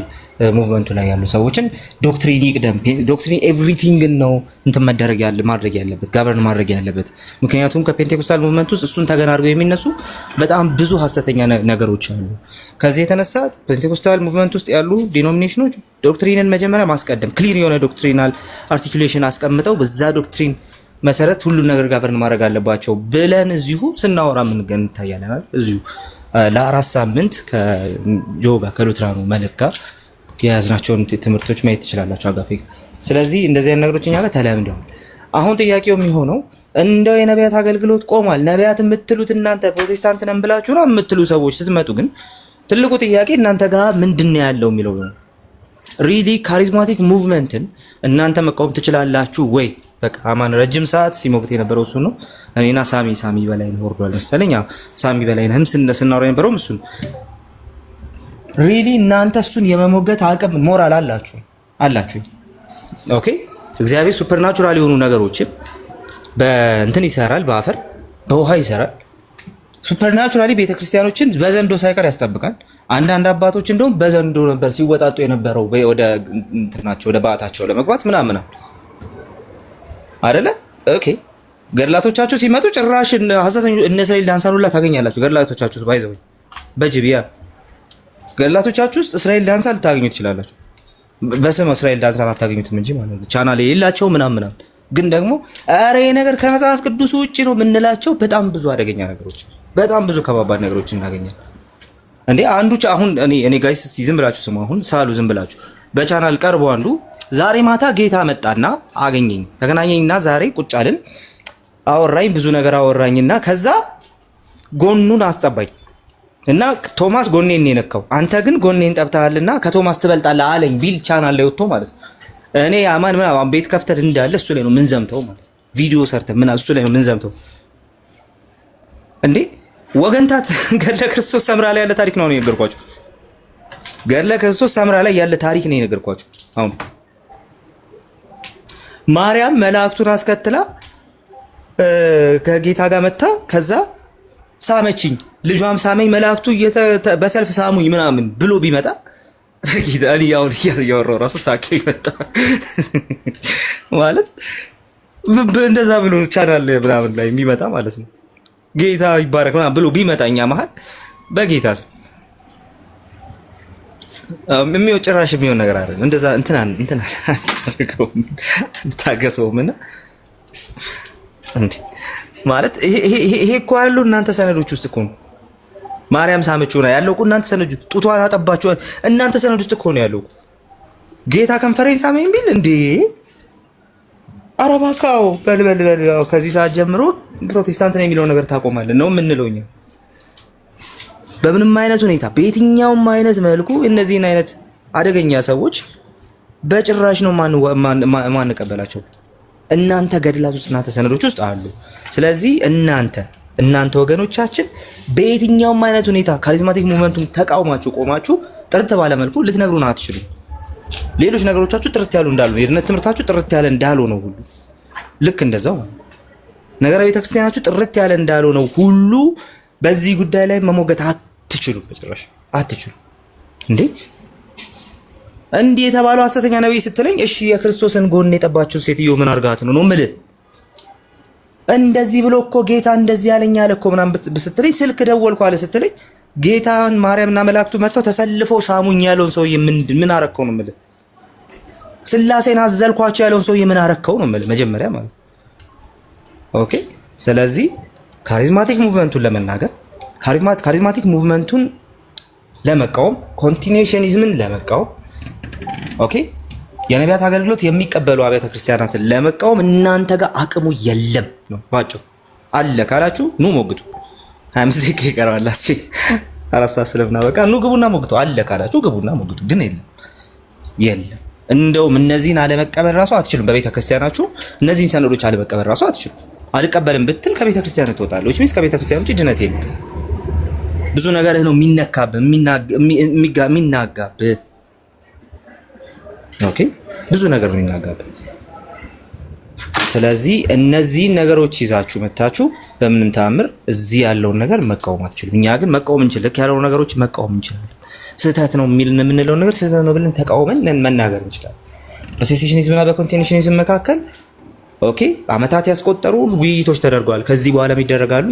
ሙቭመንቱ ላይ ያሉ ሰዎችን ዶክትሪን ይቅደም፣ ዶክትሪን ኤቭሪቲንግ ነው እንትን ማድረግ ያለበት ጋቨርን ማድረግ ያለበት። ምክንያቱም ከፔንቴኮስታል ሙቭመንት ውስጥ እሱን ተገን አድርገው የሚነሱ በጣም ብዙ ሀሰተኛ ነገሮች አሉ። ከዚህ የተነሳ ፔንቴኮስታል ሙቭመንት ውስጥ ያሉ ዲኖሚኔሽኖች ዶክትሪንን መጀመሪያ ማስቀደም፣ ክሊር የሆነ ዶክትሪናል አርቲኩሌሽን አስቀምጠው በዛ ዶክትሪን መሰረት ሁሉን ነገር ጋቨርን ማድረግ አለባቸው ብለን እዚሁ ስናወራ ምን እንታያለን። እዚሁ ለ4 ሳምንት ከጆጋ ከሉትራኑ መልእክት ጋር የያዝናቸውን ትምህርቶች ማየት ትችላላችሁ አጋፔ። ስለዚህ እንደዚህ አይነት ነገሮች እኛ ጋር ተለምደዋል። አሁን ጥያቄው የሚሆነው እንደው የነቢያት አገልግሎት ቆሟል፣ ነቢያት የምትሉት እናንተ ፕሮቴስታንት ነን ብላችሁ ነው የምትሉ ሰዎች ስትመጡ ግን ትልቁ ጥያቄ እናንተ ጋር ምንድን ነው ያለው የሚለው ነው። ሪሊ ካሪዝማቲክ ሙቭመንትን እናንተ መቃወም ትችላላችሁ ወይ? በቃ አማን ረጅም ሰዓት ሲሞግት የነበረው እሱ ነው። እኔና ሳሚ በላይነህ ወርዷል መሰለኝ። ሳሚ በላይነህም ስናወራ የነበረው እሱ ነው። ሪሊ እናንተ እሱን የመሞገት አቅም ሞራል አላችሁ? ኦኬ። እግዚአብሔር ሱፐርናቹራል የሆኑ ነገሮችን በእንትን ይሰራል፣ በአፈር በውሃ ይሰራል። ሱፐርናቹራሊ ቤተክርስቲያኖችን በዘንዶ ሳይቀር ያስጠብቃል። አንዳንድ አባቶች እንደውም በዘንዶ ነበር ሲወጣጡ የነበረው ወደ እንትናቸው ወደ በዓታቸው ለመግባት ምናምን አይደለ? ኦኬ። ገድላቶቻችሁ ሲመጡ ጭራሽ ሐሰተኞች እነ እስራኤል ዳንሳን ሁላ ታገኛላችሁ። ገድላቶቻችሁ ባይዘው በጅቢያ ገድላቶቻችሁ ውስጥ እስራኤል ዳንሳ ልታገኙ ትችላላችሁ። በስም እስራኤል ዳንሳ አታገኙትም እንጂ ማለት ነው። ቻናል የሌላቸው ምናምን ግን ደግሞ ኧረ ይሄ ነገር ከመጽሐፍ ቅዱስ ውጪ ነው የምንላቸው በጣም ብዙ አደገኛ ነገሮች፣ በጣም ብዙ ከባባድ ነገሮች እናገኛለን። እንዴ አንዱ አሁን እኔ ጋይስ እስቲ ዝም ብላችሁ ስሙ። አሁን ሳሉ ዝም ብላችሁ በቻናል ቀርቦ አንዱ ዛሬ ማታ ጌታ መጣና አገኘኝ፣ ተገናኘኝና ዛሬ ቁጭ አልን፣ አወራኝ፣ ብዙ ነገር አወራኝና ከዛ ጎኑን አስጠባኝ እና ቶማስ ጎኔን የነካው አንተ ግን ጎኔን ጠብተሃልና ከቶማስ ትበልጣለህ አለኝ ቢል ቻናል ላይ ወጥቶ ማለት ነው። እኔ አማን ምናምን ቤት ከፍተን እንዳለ እሱ ላይ ነው ምን ዘምተው ማለት ነው። ቪዲዮ ሰርተን ምናምን እሱ ላይ ነው ምን ዘምተው። እንዴ ወገንታት ገድለ ክርስቶስ ሰምራ ላይ ያለ ታሪክ ነው የነገርኳችሁ። ገድለ ክርስቶስ ሰምራ ላይ ያለ ታሪክ ነው የነገርኳችሁ። አሁን ማርያም መላእክቱን አስከትላ ከጌታ ጋር መታ ከዛ ሳመችኝ፣ ልጇም ሳመኝ፣ መላእክቱ በሰልፍ ሳሙኝ ምናምን ብሎ ቢመጣ ጌታ ያውን ያወራው ራሱ ሳቄ ይመጣ ማለት እንደዛ ብሎ ቻናል ምናምን ላይ የሚመጣ ማለት ነው። ጌታ ይባረክ ምናምን ብሎ ቢመጣኛ መሀል በጌታ ስም የሚው ጭራሽ የሚሆን ነገር አይደለም። እንደዛ እንትና አድርገው ታገሰውምና እንዴ ማለት ይሄ እኮ ያለው እናንተ ሰነዶች ውስጥ እኮ ነው። ማርያም ሳመችው ነው ያለው እኮ እናንተ ሰነዶች፣ ጡቷን አጠባችው እናንተ ሰነዶች ውስጥ እኮ ነው ያለው። ጌታ ኮንፈረንስ አመኝ ቢል እንዴ አረባካው በልበል ከዚህ ሰዓት ጀምሮ ፕሮቴስታንት ነው የሚለው ነገር ታቆማለህ ነው የምንለው እኛ። በምንም አይነት ሁኔታ በየትኛውም አይነት መልኩ እነዚህን አይነት አደገኛ ሰዎች በጭራሽ ነው ማንቀበላቸው። እናንተ ገድላት ውስጥ እናንተ ሰነዶች ውስጥ አሉ። ስለዚህ እናንተ ወገኖቻችን በየትኛውም አይነት ሁኔታ ካሪዝማቲክ ሙቭመንቱን ተቃውማችሁ ቆማችሁ ጥርት ባለ መልኩ ልትነግሩን አትችሉም። ሌሎች ነገሮቻችሁ ጥርት ያሉ እንዳሉ ነው፣ የድነት ትምህርታችሁ ጥርት ያለ እንዳሉ ነው ሁሉ ልክ እንደዛው ነገረ ቤተክርስቲያናችሁ ጥርት ያለ እንዳሉ ነው ሁሉ በዚህ ጉዳይ ላይ መሞገት አትችሉም፣ በጭራሽ አትችሉም። እንዴ የተባለው ሐሰተኛ ነብይ ስትለኝ እሺ የክርስቶስን ጎን የጠባችሁ ሴትዮ ምን አርጋት ነው የምልህ? እንደዚህ ብሎ እኮ ጌታ እንደዚህ ያለኝ አለ እኮ ምናምን ስትለኝ ስልክ ደወልኩ አለ ስትለኝ ጌታን ማርያምና መላእክቱ መጥተው ተሰልፈው ሳሙኝ ያለውን ሰውዬ ምን አረከው ነው የምልህ? ስላሴን አዘልኳቸው ያለውን ሰውዬ ምን አረከው ነው የምልህ መጀመሪያ ማለት ኦኬ። ስለዚህ ካሪዝማቲክ ሙቭመንቱን ለመናገር ካሪዝማቲክ ሙቭመንቱን ለመቃወም ኮንቲኒዩሽኒዝምን ለመቃወም ኦኬ የነቢያት አገልግሎት የሚቀበሉ አብያተ ክርስቲያናትን ለመቃወም እናንተ ጋር አቅሙ የለም ነው ባጭሩ። አለ ካላችሁ ኑ ሞግቱ። 25 ደቂቃ ይቀራል አስቼ አራት ሰዓት ስለምናበቃ ኑ ግቡና ሞግቱ። አለ ካላችሁ ግቡና ሞግቱ። ግን የለም እንደውም እነዚህን አለመቀበል ራሱ አትችሉም። በቤተ ክርስቲያናችሁ እነዚህን ሰነዶች አለመቀበል ራሱ አትችሉም። አልቀበልም ብትል ከቤተ ክርስቲያን ትወጣለች። ወይስ ከቤተ ክርስቲያን ውጪ ድነት የለም። ብዙ ነገርህ ነው የሚነካብህ የሚናጋብህ ኦኬ ብዙ ነገር ነው የሚናጋብህ። ስለዚህ እነዚህን ነገሮች ይዛችሁ መታችሁ በምንም ተአምር እዚህ ያለውን ነገር መቃወም አትችሉም። እኛ ግን መቃወም እንችል፣ ልክ ያለውን ነገሮች መቃወም እንችላለን። ስህተት ነው የምንለው ነገር ስህተት ነው ብለን ተቃውመን መናገር እንችላለን። በሴሴሽኒዝም እና በኮንቲኒዩሽኒዝም መካከል ኦኬ አመታት ያስቆጠሩ ውይይቶች ተደርገዋል። ከዚህ በኋላ ይደረጋሉ።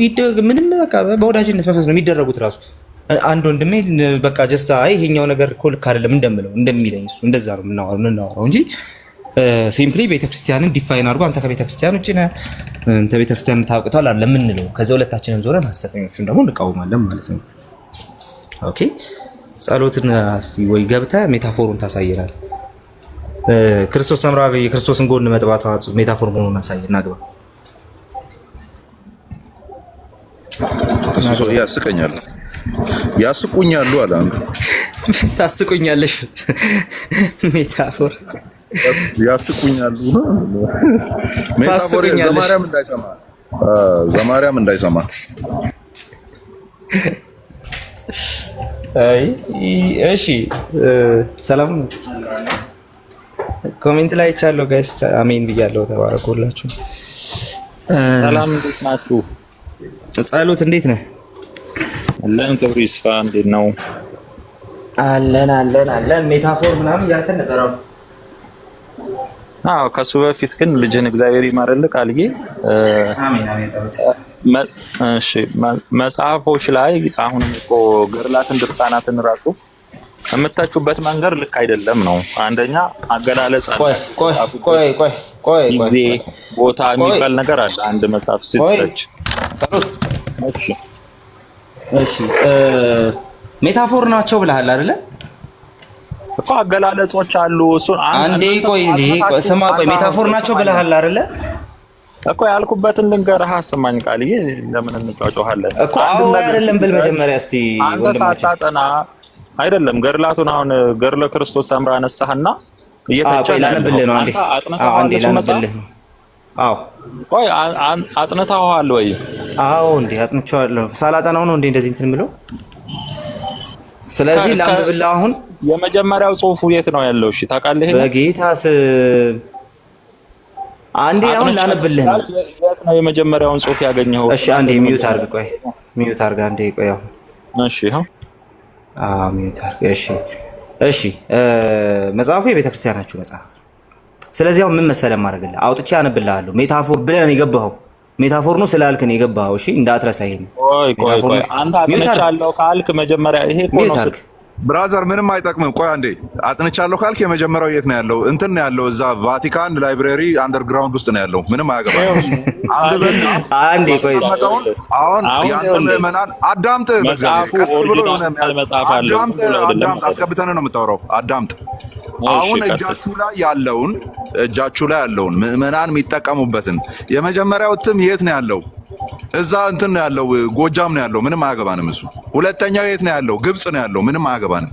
ምንም በቃ በወዳጅነት መንፈስ ነው የሚደረጉት። ራሱ አንድ ወንድሜ በቃ ጀስት ይሄኛው ነገር እኮ ልክ አይደለም እንደሚለኝ እሱ እንደዛ ነው የምናወራው እንጂ ሲምፕሊ ቤተክርስቲያንን ዲፋይን አድርጎ አንተ ከቤተክርስቲያን ውጪ ነህ አንተ ቤተክርስቲያን ታውቁታል አይደለም የምንለው። ከዛ ሁለታችንም ዞረን ሐሰተኞቹን ደግሞ እንቃወማለን ማለት ነው። ኦኬ ጸሎትን እስቲ ወይ ገብተህ ሜታፎሩን ታሳየናል። ክርስቶስ ሰምራ የክርስቶስን ጎን መጥባቷ ሜታፎር መሆኑን አሳየና ግባ። እሱ ያስቁኛሉ አለ አንዱ። ታስቁኛለሽ ሜታፎር ያስቁኛሉ ሜታፎር ዘማርያም እንዳይሰማ አይ እሺ ሰላም ኮሜንት ላይ ቻለው ጋይስ አሜን ብያለሁ። ተባረኩላችሁ። ሰላም እንዴት ናችሁ? ጸሎት እንዴት ነህ? አለን ክብሩ ይስፋ። እንዴት ነው? አለን ሜታፎር ምናምን ያልከን ነበር። አዎ ከሱ በፊት ግን ልጅን እግዚአብሔር ይማርልህ ቃልዬ። አሜን አሜን። ጸሎት እሺ መጽሐፎች ላይ አሁንም እኮ ገድላትን ድርሳናትን ራሱ የምታችሁበት መንገድ ልክ አይደለም ነው። አንደኛ አገላለጽ አለ። ቆይ ጊዜ ቦታ የሚባል ነገር አለ። አንድ መጽሐፍ ሲተች እሺ ሜታፎር ናቸው ብለሃል አይደለ እኮ አገላለጾች አሉ። እሱን አንዴ ቆይ ስማ፣ ቆይ ሜታፎር ናቸው ብለሃል አይደለ እኮ ያልኩበትን ልንገርህ። አሰማኝ ቃልዬ ለምን እንጫጫዋለን እኮ አዎ አይደለም ብል መጀመሪያ እስቲ አንተ ሳታጠና አይደለም ገድላቱን አሁን ገድለ ክርስቶስ ሰምራ አነሳህና እየተቻለ ነው። አንዴ ላነብልህ ነው። አዎ ቆይ አጥንተኸዋል ወይ? አዎ እንዴ አጥንቼዋለሁ። ሳላጠናው ነው እንዴ እንደዚህ እንትን ብለው። ስለዚህ ላምብላ አሁን የመጀመሪያው ጽሁፉ የት ነው ያለው? እሺ ታውቃለህ? በጌታስ አንዴ አሁን ላነብልህ ነው። የት ነው የመጀመሪያውን ጽሁፍ ያገኘኸው? እሺ አንዴ ሚዩት አድርግ። ቆይ ሚዩት አድርግ አንዴ። ቆይ አሁን እሺ ይኸው ሚዩት አድርግ። እሺ መጽሐፉ የቤተክርስቲያናችሁ መጽሐፍ። ስለዚህ አሁን ምን መሰለህ ማድረግልህ አውጥቼ አነብልሃለሁ። ሜታፎር ብለህ ነው የገባኸው። ሜታፎር ነው ስላልክ ነው የገባኸው። እሺ እንዳትረሳ ይሄን። ቆይ አንተ አጥንቻለሁ ካልክ መጀመሪያ ይሄ እኮ ነው ብራዘር ምንም አይጠቅምም። ቆይ አንዴ አጥንቻለሁ ካልክ የመጀመሪያው የት ነው ያለው? እንትን ነው ያለው እዛ ቫቲካን ላይብራሪ አንደርግራውንድ ውስጥ ነው ያለው። ምንም አያገባም። አንዴ ቆይ አሁን ያንተ ምዕመናን አዳምጥ፣ በእግዚአብሔር ቀስ ብሎ ነው አዳምጥ። አስገብተን ነው የምታወራው። አዳምጥ። አሁን እጃችሁ ላይ ያለውን ምዕመናን የሚጠቀሙበትን የመጀመሪያው እትም የት ነው ያለው? እዛ እንትን ነው ያለው፣ ጎጃም ነው ያለው። ምንም አያገባንም እሱ። ሁለተኛው የት ነው ያለው? ግብጽ ነው ያለው። ምንም አያገባንም።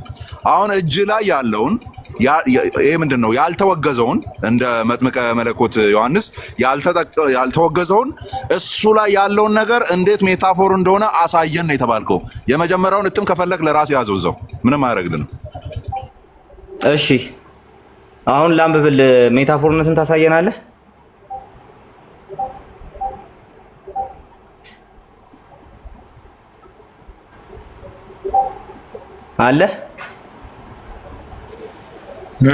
አሁን እጅ ላይ ያለውን ይሄ ምንድን ነው ያልተወገዘውን፣ እንደ መጥምቀ መለኮት ዮሐንስ ያልተወገዘውን እሱ ላይ ያለውን ነገር እንዴት ሜታፎር እንደሆነ አሳየን ነው የተባልከው። የመጀመሪያውን እትም ከፈለክ ለራስ ያዘው እዛው፣ ምንም አያደርግልንም። እሺ አሁን ላምብብል ሜታፎርነቱን ታሳየናለህ? አለ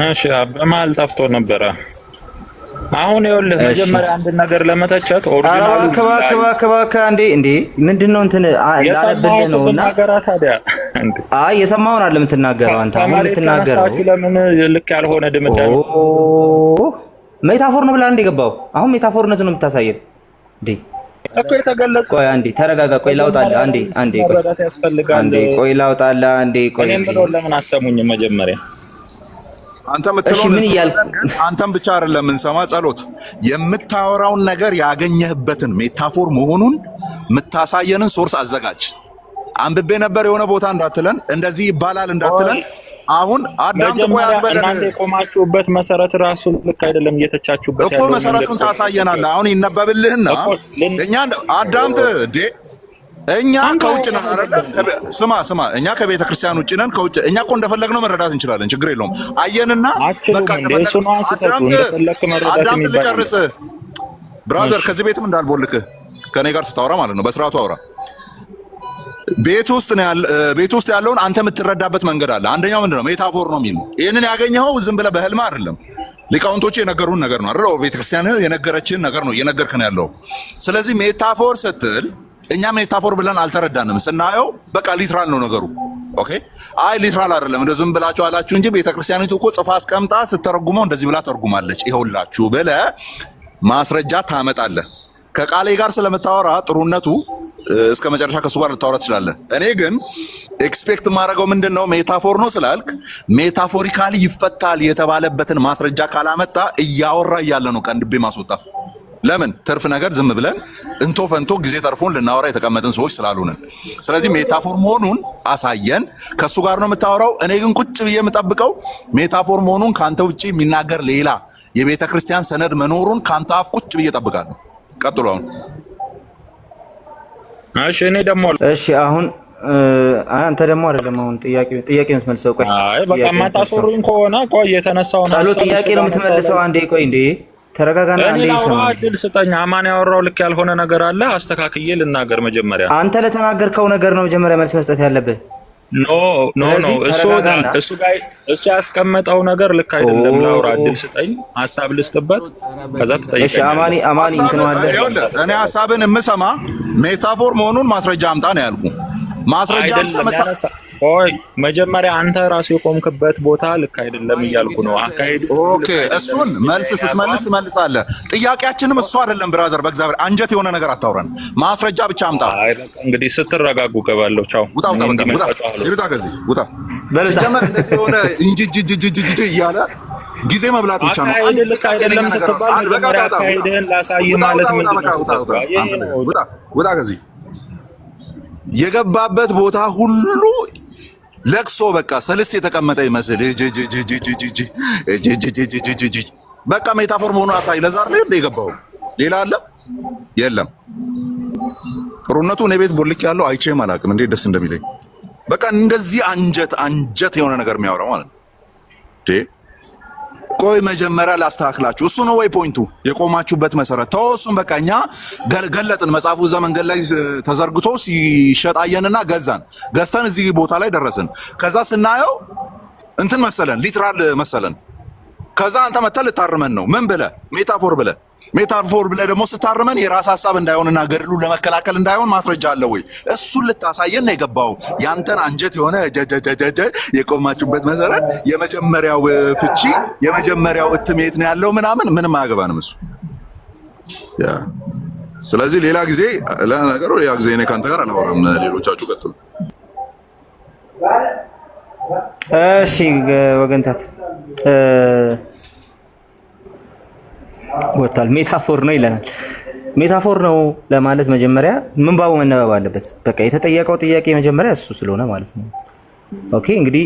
እሺ በመሀል ጠፍቶ ነበረ። አሁን ይኸውልህ መጀመሪያ አንድ ነገር ለመተቸት ኦሪጂናሉ ከባካ እንዴ ምንድነው እንትን ላነብልህ ነውና ነገራ ታዲያ አይ የሰማውን አለ የምትናገረው አንተ አሁን የምትናገረው ለምን ልክ ያልሆነ ድምዳሜ ሜታፎር ነው ብላ እንደ ገባው አሁን ሜታፎርነቱን ነው የምታሳየን እንዴ እኮ የተገለጸ። ቆይ አንዴ ተረጋጋ። ቆይ ላውጣልህ አንዴ ቆይ ላውጣልህ አንዴ ቆይ እኔም ብለው ለምን አሰሙኝ መጀመሪያ አንተ ምትለው አንተም ብቻ አይደለም እንሰማ ጸሎት የምታወራውን ነገር ያገኘህበትን ሜታፎር መሆኑን የምታሳየንን ሶርስ አዘጋጅ። አንብቤ ነበር የሆነ ቦታ እንዳትለን፣ እንደዚህ ይባላል እንዳትለን። አሁን አዳምጥ። ቆይ አትበለን። እናንተ የቆማችሁበት መሰረት ራሱ ልክ አይደለም። እየተቻችሁበት እኮ መሰረቱን ታሳየናለህ። አሁን ይነበብልህና እኛ አዳምጥ እንዴ እኛ ከውጭ ነን አይደል? ስማ እኛ ከቤተ ክርስቲያን ውጭ ነን። ከውጭ እኛ እኮ እንደፈለግነው መረዳት እንችላለን። ችግር የለውም። አየንና በቃ አዳምጥ ልጨርስ። ብራዘር ከዚህ ቤትም እንዳልቦልክህ ከኔ ጋር ስታወራ ማለት ነው። በስርዓቱ አውራ። ቤት ውስጥ ያለውን አንተ የምትረዳበት መንገድ አለ። አንደኛው ምንድነው? ሜታፎር ነው የሚሉ ይሄንን ያገኘኸው ዝም ብለህ በህልም አይደለም። ሊቃውንቶቹ የነገሩን ነገር ነው አይደል? ቤተክርስቲያን የነገረችን ነገር ነው እየነገርክን ያለው። ስለዚህ ሜታፎር ስትል እኛ ሜታፎር ብለን አልተረዳንም። ስናየው በቃ ሊትራል ነው ነገሩ። ኦኬ አይ ሊትራል አይደለም እንደ ዝም ብላችሁ አላችሁ እንጂ ቤተክርስቲያኒቱ እኮ ጽፋ አስቀምጣ ስትተረጉመው እንደዚህ ብላ ተርጉማለች ይኸውላችሁ ብለህ ማስረጃ ታመጣለህ። ከቃሌ ጋር ስለምታወራ ጥሩነቱ እስከ መጨረሻ ከሱ ጋር ልታወራ ትችላለህ። እኔ ግን ኤክስፔክት ማድረገው ምንድነው ሜታፎር ነው ስላልክ ሜታፎሪካሊ ይፈታል የተባለበትን ማስረጃ ካላመጣ እያወራ እያለ ነው ቀንድቤ ማስወጣ። ለምን ትርፍ ነገር ዝም ብለን እንቶ ፈንቶ ጊዜ ተርፎን ልናወራ የተቀመጥን ሰዎች ስላልሆነ፣ ስለዚህ ሜታፎር መሆኑን አሳየን። ከሱ ጋር ነው የምታወራው። እኔ ግን ቁጭ ብዬ የምጠብቀው ሜታፎር መሆኑን ካንተ ውጪ የሚናገር ሌላ የቤተ ክርስቲያን ሰነድ መኖሩን ካንተ አፍ ቁጭ ብዬ እጠብቃለሁ። ቀጥሎ አሁን እሺ እኔ ደግሞ እሺ አሁን አንተ ደግሞ አይደለም አሁን ጥያቄ የምትመልሰው። ቆይ አይ በቃ ማታሰሩኝ ከሆነ ቆይ የተነሳውን ጸሎት ጥያቄ ነው የምትመልሰው። አንዴ ቆይ እንዴ ተረጋጋና አንዴ ይሰማ ድል ስጠኝ። አማን ያወራው ልክ ያልሆነ ነገር አለ። አስተካክዬ ልናገር መጀመሪያ። አንተ ለተናገርከው ነገር ነው መጀመሪያ መልስ መስጠት ያለብህ። ኖ እሱ ያስቀመጠው ነገር ልክ አይደለም። ላውራ ድል ስጠኝ፣ ሀሳብ ልስጥበት፣ ከዛ ትጠይቀኛለህ። እሺ አማኒ እንትን አለ። እኔ ሀሳብን የምሰማ ሜታፎር መሆኑን ማስረጃ አምጣ ነው ያልኩ። ማስረጃ አምጣ። ቆይ መጀመሪያ አንተ ራሱ የቆምክበት ቦታ ልክ አይደለም እያልኩ ነው። አካሄዱ ኦኬ። እሱን መልስ ስትመልስ ትመልሳለህ። ጥያቄያችንም እሱ አይደለም። ብራዘር በእግዚአብሔር አንጀት የሆነ ነገር አታውራን። ማስረጃ ብቻ አምጣ። አይ በቃ እንግዲህ ስትረጋጉ ገባለሁ። ቻው። ውጣ ከዚህ ውጣ። ሲጀመር እንደዚህ የሆነ እንጂ እያለ ጊዜ መብላት ብቻ ነው። አንድ ልክ አይደለም ስትባል መጀመሪያ አካሄድህን ላሳይ ማለት ምን ነው? ውጣ ከዚህ የገባበት ቦታ ሁሉ ለቅሶ በቃ ሰልስት የተቀመጠ ይመስል በቃ ሜታፎር መሆኑን አሳይ። ለዛ ነው የገባው። ሌላ አለ የለም። ጥሩነቱ እኔ ቤት ቦልቅ ያለው አይቼም አላውቅም። እንዴት ደስ እንደሚለኝ በቃ እንደዚህ አንጀት የሆነ ነገር የሚያወራው ማለት ነው። ቆይ መጀመሪያ ላስተካክላችሁ። እሱ ነው ወይ ፖይንቱ? የቆማችሁበት መሰረት ተው። እሱም በቃ እኛ ገለጥን። መጽሐፉ እዛ መንገድ ላይ ተዘርግቶ ሲሸጣየንና ገዝተን እዚህ ቦታ ላይ ደረስን። ከዛ ስናየው እንትን መሰለን፣ ሊትራል መሰለን። ከዛ አንተ መተህ ልታርመን ነው። ምን ብለህ? ሜታፎር ብለህ ደግሞ ስታርመን የራስ ሐሳብ እንዳይሆንና ገድሉ ለመከላከል እንዳይሆን ማስረጃ አለ ወይ? እሱን ልታሳየን ነው የገባው። ያንተን አንጀት የሆነ የቆማችሁበት መሰረት የመጀመሪያው ፍቺ የመጀመሪያው እትሜት ነው ያለው ምንም አያገባንም እሱ። ስለዚህ ሌላ ጊዜ ለነገሩ ሌላ ጊዜ እኔ ካንተ ጋር አላወራም። ሌሎቻችሁ ቀጥሉ። እሺ ወገንታት ወጣል ሜታፎር ነው ይለናል። ሜታፎር ነው ለማለት መጀመሪያ ምንባቡ መነበብ አለበት። በቃ የተጠየቀው ጥያቄ መጀመሪያ እሱ ስለሆነ ማለት ነው። ኦኬ እንግዲህ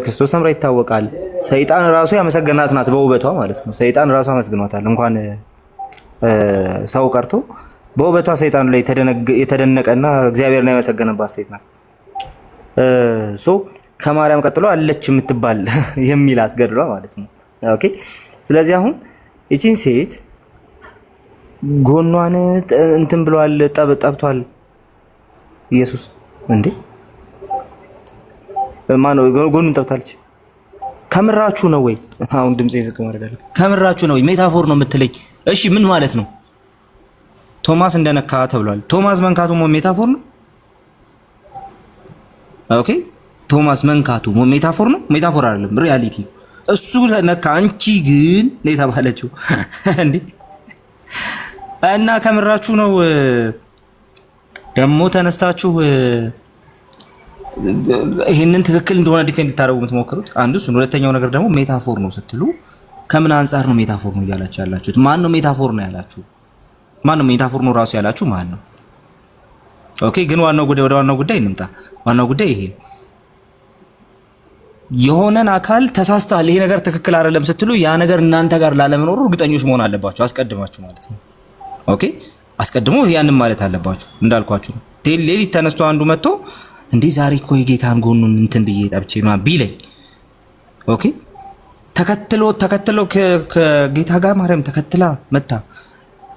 ክርስቶስ ሰምራ ይታወቃል። ሰይጣን ራሱ ያመሰገናት ናት በውበቷ ማለት ነው። ሰይጣን ራሱ አመስግኗታል። እንኳን ሰው ቀርቶ በውበቷ ሰይጣን ላይ የተደነቀና እግዚአብሔርን ያመሰገነባት ሴት ናት። ከማርያም ቀጥሎ አለች የምትባል የሚላት ገድሏ ማለት ነው። ኦኬ ስለዚህ አሁን እቺን ሴት ጎኗን እንትን ብሏል፣ ጠብቷል ኢየሱስ እንዴ ማነው ጎኑን ጠብታለች? ከምራችሁ ነው ወይ? አሁን ድምጼን ዝቅ ማድረግ አለ። ከምራችሁ ነው ወይ? ሜታፎር ነው የምትለኝ? እሺ ምን ማለት ነው? ቶማስ እንደነካ ተብሏል። ቶማስ መንካቱ ሜታፎር ነው? ኦኬ ቶማስ መንካቱ ሜታፎር ነው? ሜታፎር አይደለም፣ ሪያሊቲ። እሱ ነካ፣ አንቺ ግን ነው የተባለችው እንዴ? እና ከምራችሁ ነው ደግሞ ተነስታችሁ ይሄንን ትክክል እንደሆነ ዲፌንድ ልታደርጉ የምትሞክሩት? አንዱ እሱ። ሁለተኛው ነገር ደግሞ ሜታፎር ነው ስትሉ ከምን አንፃር ነው ሜታፎር ነው እያላችሁ ያላችሁት? ማን ነው ሜታፎር ነው ያላችሁ? ማን ነው ሜታፎር ነው ራሱ ያላችሁ ማን ነው? ኦኬ ግን ወደ ዋናው ጉዳይ እንምጣ። ዋናው ጉዳይ ይሄ የሆነን አካል ተሳስተሃል፣ ይሄ ነገር ትክክል አይደለም ስትሉ ያ ነገር እናንተ ጋር ላለመኖሩ እርግጠኞች መሆን አለባችሁ፣ አስቀድማችሁ ማለት ነው። ኦኬ አስቀድሞ ያንን ማለት አለባችሁ። እንዳልኳችሁ ሌሊት ተነስቶ አንዱ መጥቶ እንዴ ዛሬ እኮ የጌታን ጎኑን እንትን ብዬ ጠብቼ ምናምን ቢለኝ፣ ኦኬ ተከትሎ ከጌታ ጋር ማርያም ተከትላ መታ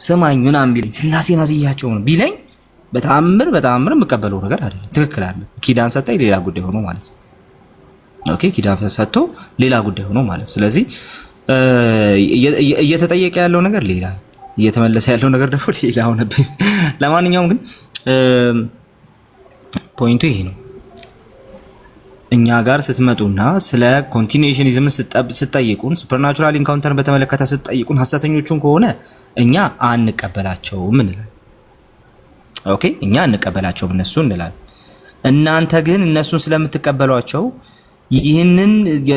ስማኝ ምናምን ቢለኝ፣ ስላሴን አዝያቸው ነው ቢለኝ፣ በተአምር የምቀበለው ነገር አይደለም፣ ትክክል አይደለም። ኪዳን ሰጠኝ ሌላ ጉዳይ ሆኖ ማለት ነው። ኦኬ ኪዳን ሰጥቶ ሌላ ጉዳይ ሆኖ ማለት ነው። ስለዚህ እየተጠየቀ ያለው ነገር ሌላ፣ እየተመለሰ ያለው ነገር ደግሞ ሌላ ሆነብኝ። ለማንኛውም ግን ፖይንቱ ይሄ ነው። እኛ ጋር ስትመጡና ስለ ኮንቲኒዩሽኒዝም ስትጠይቁን፣ ሱፐርናቹራል ኢንካውንተርን በተመለከተ ስትጠይቁን ሐሰተኞቹን ከሆነ እኛ አንቀበላቸውም እንላለን። ኦኬ እኛ አንቀበላቸውም እነሱ እንላለን። እናንተ ግን እነሱን ስለምትቀበሏቸው ይህንን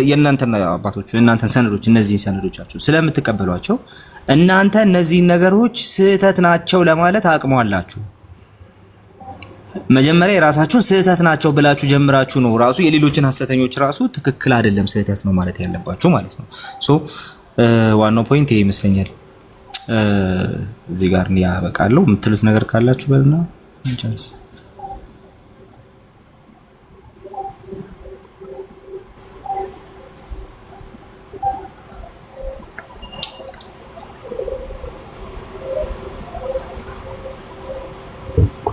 የእናንተና አባቶች የእናንተን ሰነዶች እነዚህን ሰነዶቻችሁ ስለምትቀበሏቸው እናንተ እነዚህን ነገሮች ስህተት ናቸው ለማለት አቅሟላችሁ። መጀመሪያ የራሳችሁን ስህተት ናቸው ብላችሁ ጀምራችሁ ነው ራሱ የሌሎችን ሐሰተኞች ራሱ ትክክል አይደለም ስህተት ነው ማለት ያለባችሁ ማለት ነው። ዋናው ፖይንት ይሄ ይመስለኛል። እዚህ ጋር ያበቃለሁ። የምትሉት ነገር ካላችሁ በልና እንጨርስ።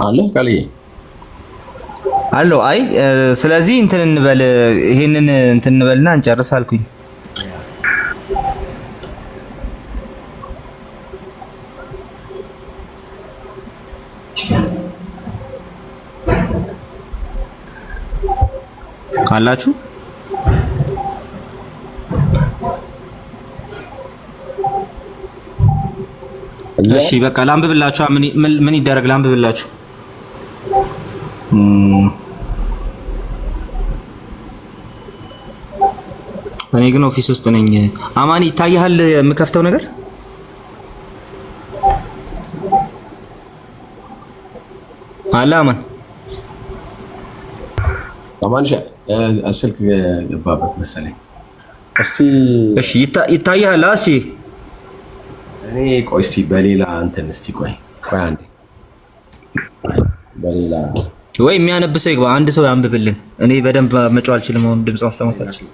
አለ ቃልዬ አሎ አይ ስለዚህ እንትን እንበል ይሄንን እንትን እንበልና እንጨርስ አልኩኝ። አላችሁ? እሺ በቃ ላንብብላችሁ። ምን ይደረግ? ላንብብላችሁ። እኔ ግን ኦፊስ ውስጥ ነኝ። አማኒ ይታያል የምከፍተው ነገር? አለ አማን ስልክ ገባበት መሰለኝ። እሺ ይታያል። እሺ እኔ ቆይ እስቲ በሌላ እንትን እስቲ ቆይ አንዴ በሌላ ወይ የሚያነብ ሰው ይግባ። አንድ ሰው ያንብብልን። እኔ በደንብ መጫወት አልችልም። አሁን ድምጽ ማሰማት አልችልም።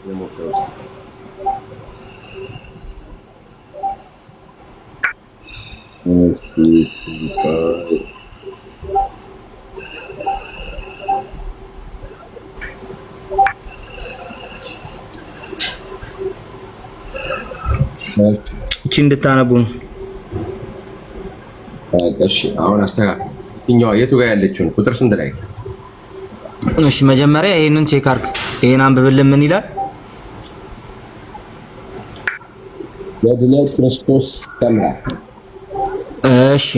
እቺ እንድታነቡ ነው። እሺ አሁን አስተካክል። የቱ ጋር ያለችውን ቁጥር ስንት ላይ? እሺ መጀመሪያ ይሄንን ቼክ አድርግ። ይሄን አንብብልን። ምን ይላል? ገድለ ክርስቶስ ሰምራ። እሺ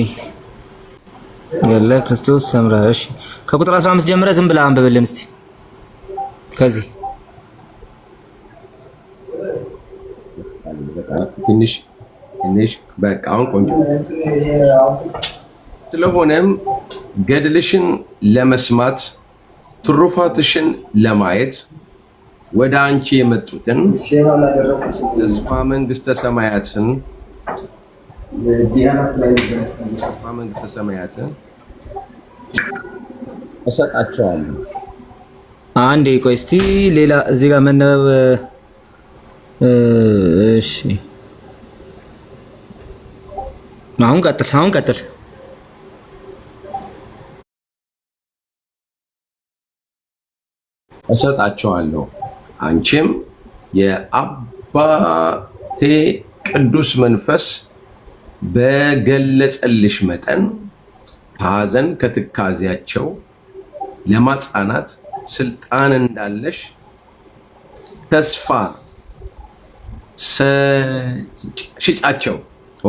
ገድለ ክርስቶስ ሰምራ። እሺ ከቁጥር 15 ጀምረህ ዝም ብለህ አንብብልን እስቲ። ከዚህ ትንሽ በቃ አሁን ቆንጆ። ስለሆነም ገድልሽን ለመስማት ትሩፋትሽን ለማየት ወደ አንቺ የመጡትን ተስፋ መንግስተ ሰማያትን እሰጣቸዋለሁ። አንዴ ቆይ እስቲ ሌላ እዚህ ጋር መነበብ። እሺ አሁን ቀጥል። እሰጣቸዋለሁ አንቺም የአባቴ ቅዱስ መንፈስ በገለጸልሽ መጠን ከሐዘን ከትካዜያቸው ለማጽናናት ስልጣን እንዳለሽ ተስፋ ሽጫቸው።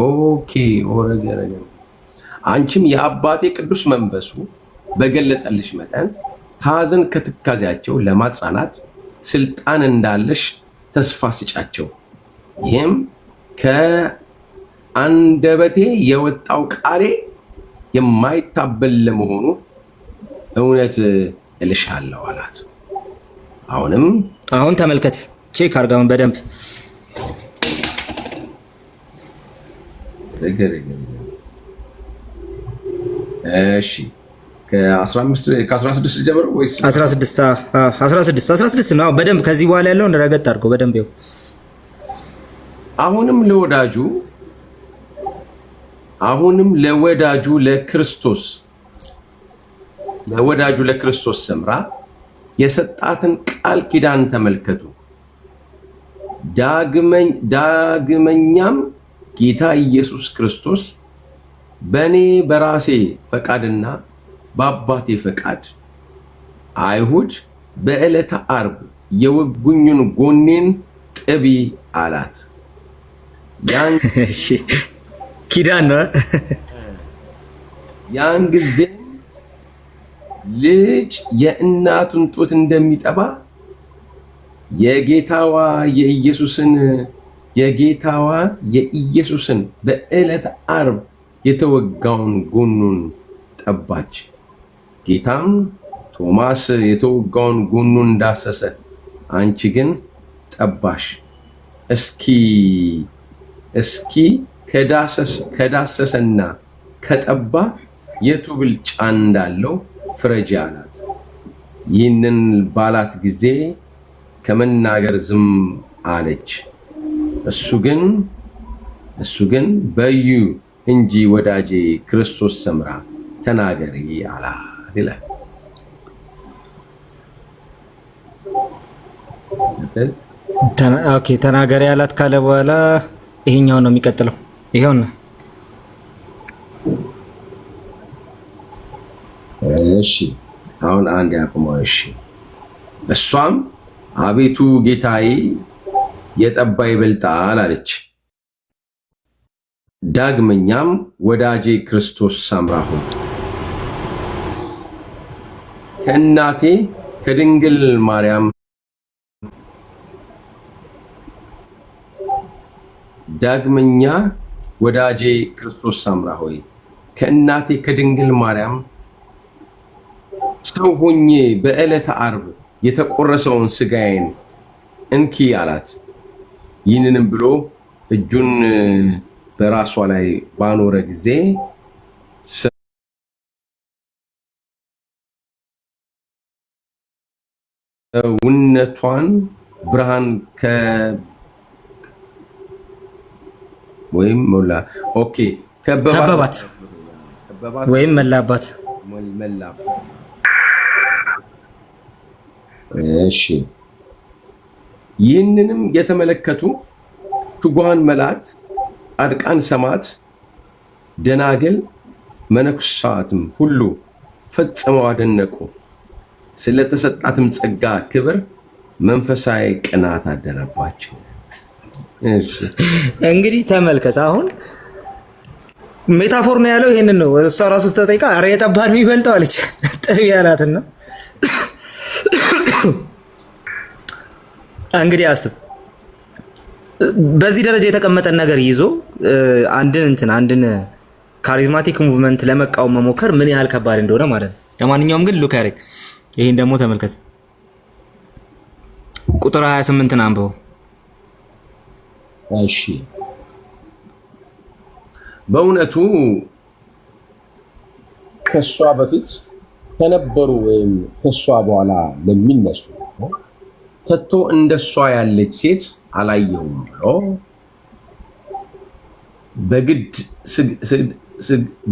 ኦኬ ኦረገረገ አንቺም የአባቴ ቅዱስ መንፈሱ በገለጸልሽ መጠን ከሐዘን ከትካዜያቸው ለማጽናናት ስልጣን እንዳለሽ ተስፋ ስጫቸው። ይህም ከአንደበቴ የወጣው ቃሌ የማይታበል ለመሆኑ እውነት እልሻለሁ አላት። አሁን ተመልከት፣ ቼክ አድርጋውን በደንብ እሺ ከ16 ጀምሮ ወይስ 16 ነው? በደንብ ከዚህ በኋላ ያለው ረገጥ አድርገው በደንብ ይኸው። አሁንም ለወዳጁ ለክርስቶስ ሰምራ የሰጣትን ቃል ኪዳን ተመልከቱ። ዳግመኛም ጌታ ኢየሱስ ክርስቶስ በእኔ በራሴ ፈቃድና በአባቴ ፈቃድ አይሁድ በዕለተ ዓርብ የወጉኝን ጎኔን ጥቢ አላት። ኪዳን ነው። ያን ጊዜ ልጅ የእናቱን ጡት እንደሚጠባ የጌታዋ የኢየሱስን በዕለተ ዓርብ የተወጋውን ጎኑን ጠባች። ጌታም ቶማስ የተወጋውን ጎኑን እንዳሰሰ፣ አንቺ ግን ጠባሽ። እስኪ ከዳሰሰና ከጠባ የቱ ብልጫ እንዳለው ፍረጂ አላት። ይህንን ባላት ጊዜ ከመናገር ዝም አለች። እሱ ግን በዩ እንጂ ወዳጄ ክርስቶስ ሰምራ ተናገሪ አላት ይላል። ኦኬ ተናገሪ አላት ካለ በኋላ ይሄኛው ነው የሚቀጥለው። ይሄው ነው። እሺ አሁን አንድ ያቁመው። እሺ እሷም አቤቱ ጌታዬ የጠባ ይበልጣል አለች። ዳግመኛም ወዳጄ ክርስቶስ ሰምራ ሆይ ከእናቴ ከድንግል ማርያም ዳግመኛ ወዳጄ ክርስቶስ ሰምራ ሆይ ከእናቴ ከድንግል ማርያም ሰው ሆኜ በዕለተ ዓርብ የተቆረሰውን ስጋዬን እንኪ አላት። ይህንንም ብሎ እጁን በራሷ ላይ ባኖረ ጊዜ ውነቷን ብርሃን ወይም ሞላ ኦኬ ከበባት ወይም መላባት። እሺ ይህንንም የተመለከቱ ትጉሃን መላእክት፣ ጻድቃን ሰማዕታት፣ ደናግል፣ መነኮሳትም ሁሉ ፈጽመው አደነቁ። ስለተሰጣትም ጸጋ ክብር መንፈሳዊ ቅናት አደረባቸው። እንግዲህ ተመልከት፣ አሁን ሜታፎር ነው ያለው። ይሄንን ነው እሷ ራሱ ተጠይቃ አረ የጠባህ ነው የሚበልጠው አለች። ጥብ ያላትና እንግዲህ አስብ፣ በዚህ ደረጃ የተቀመጠን ነገር ይዞ አንድን ካሪዝማቲክ ሙቭመንት ለመቃወም መሞከር ምን ያህል ከባድ እንደሆነ ማለት ነው። ለማንኛውም ግን ሉክ ያረግ ይሄን ደግሞ ተመልከት። ቁጥር 28 አንብበው። እሺ በእውነቱ ከሷ በፊት ከነበሩ ወይም ከሷ በኋላ ለሚነሱ ከቶ እንደሷ ያለች ሴት አላየሁም ብሎ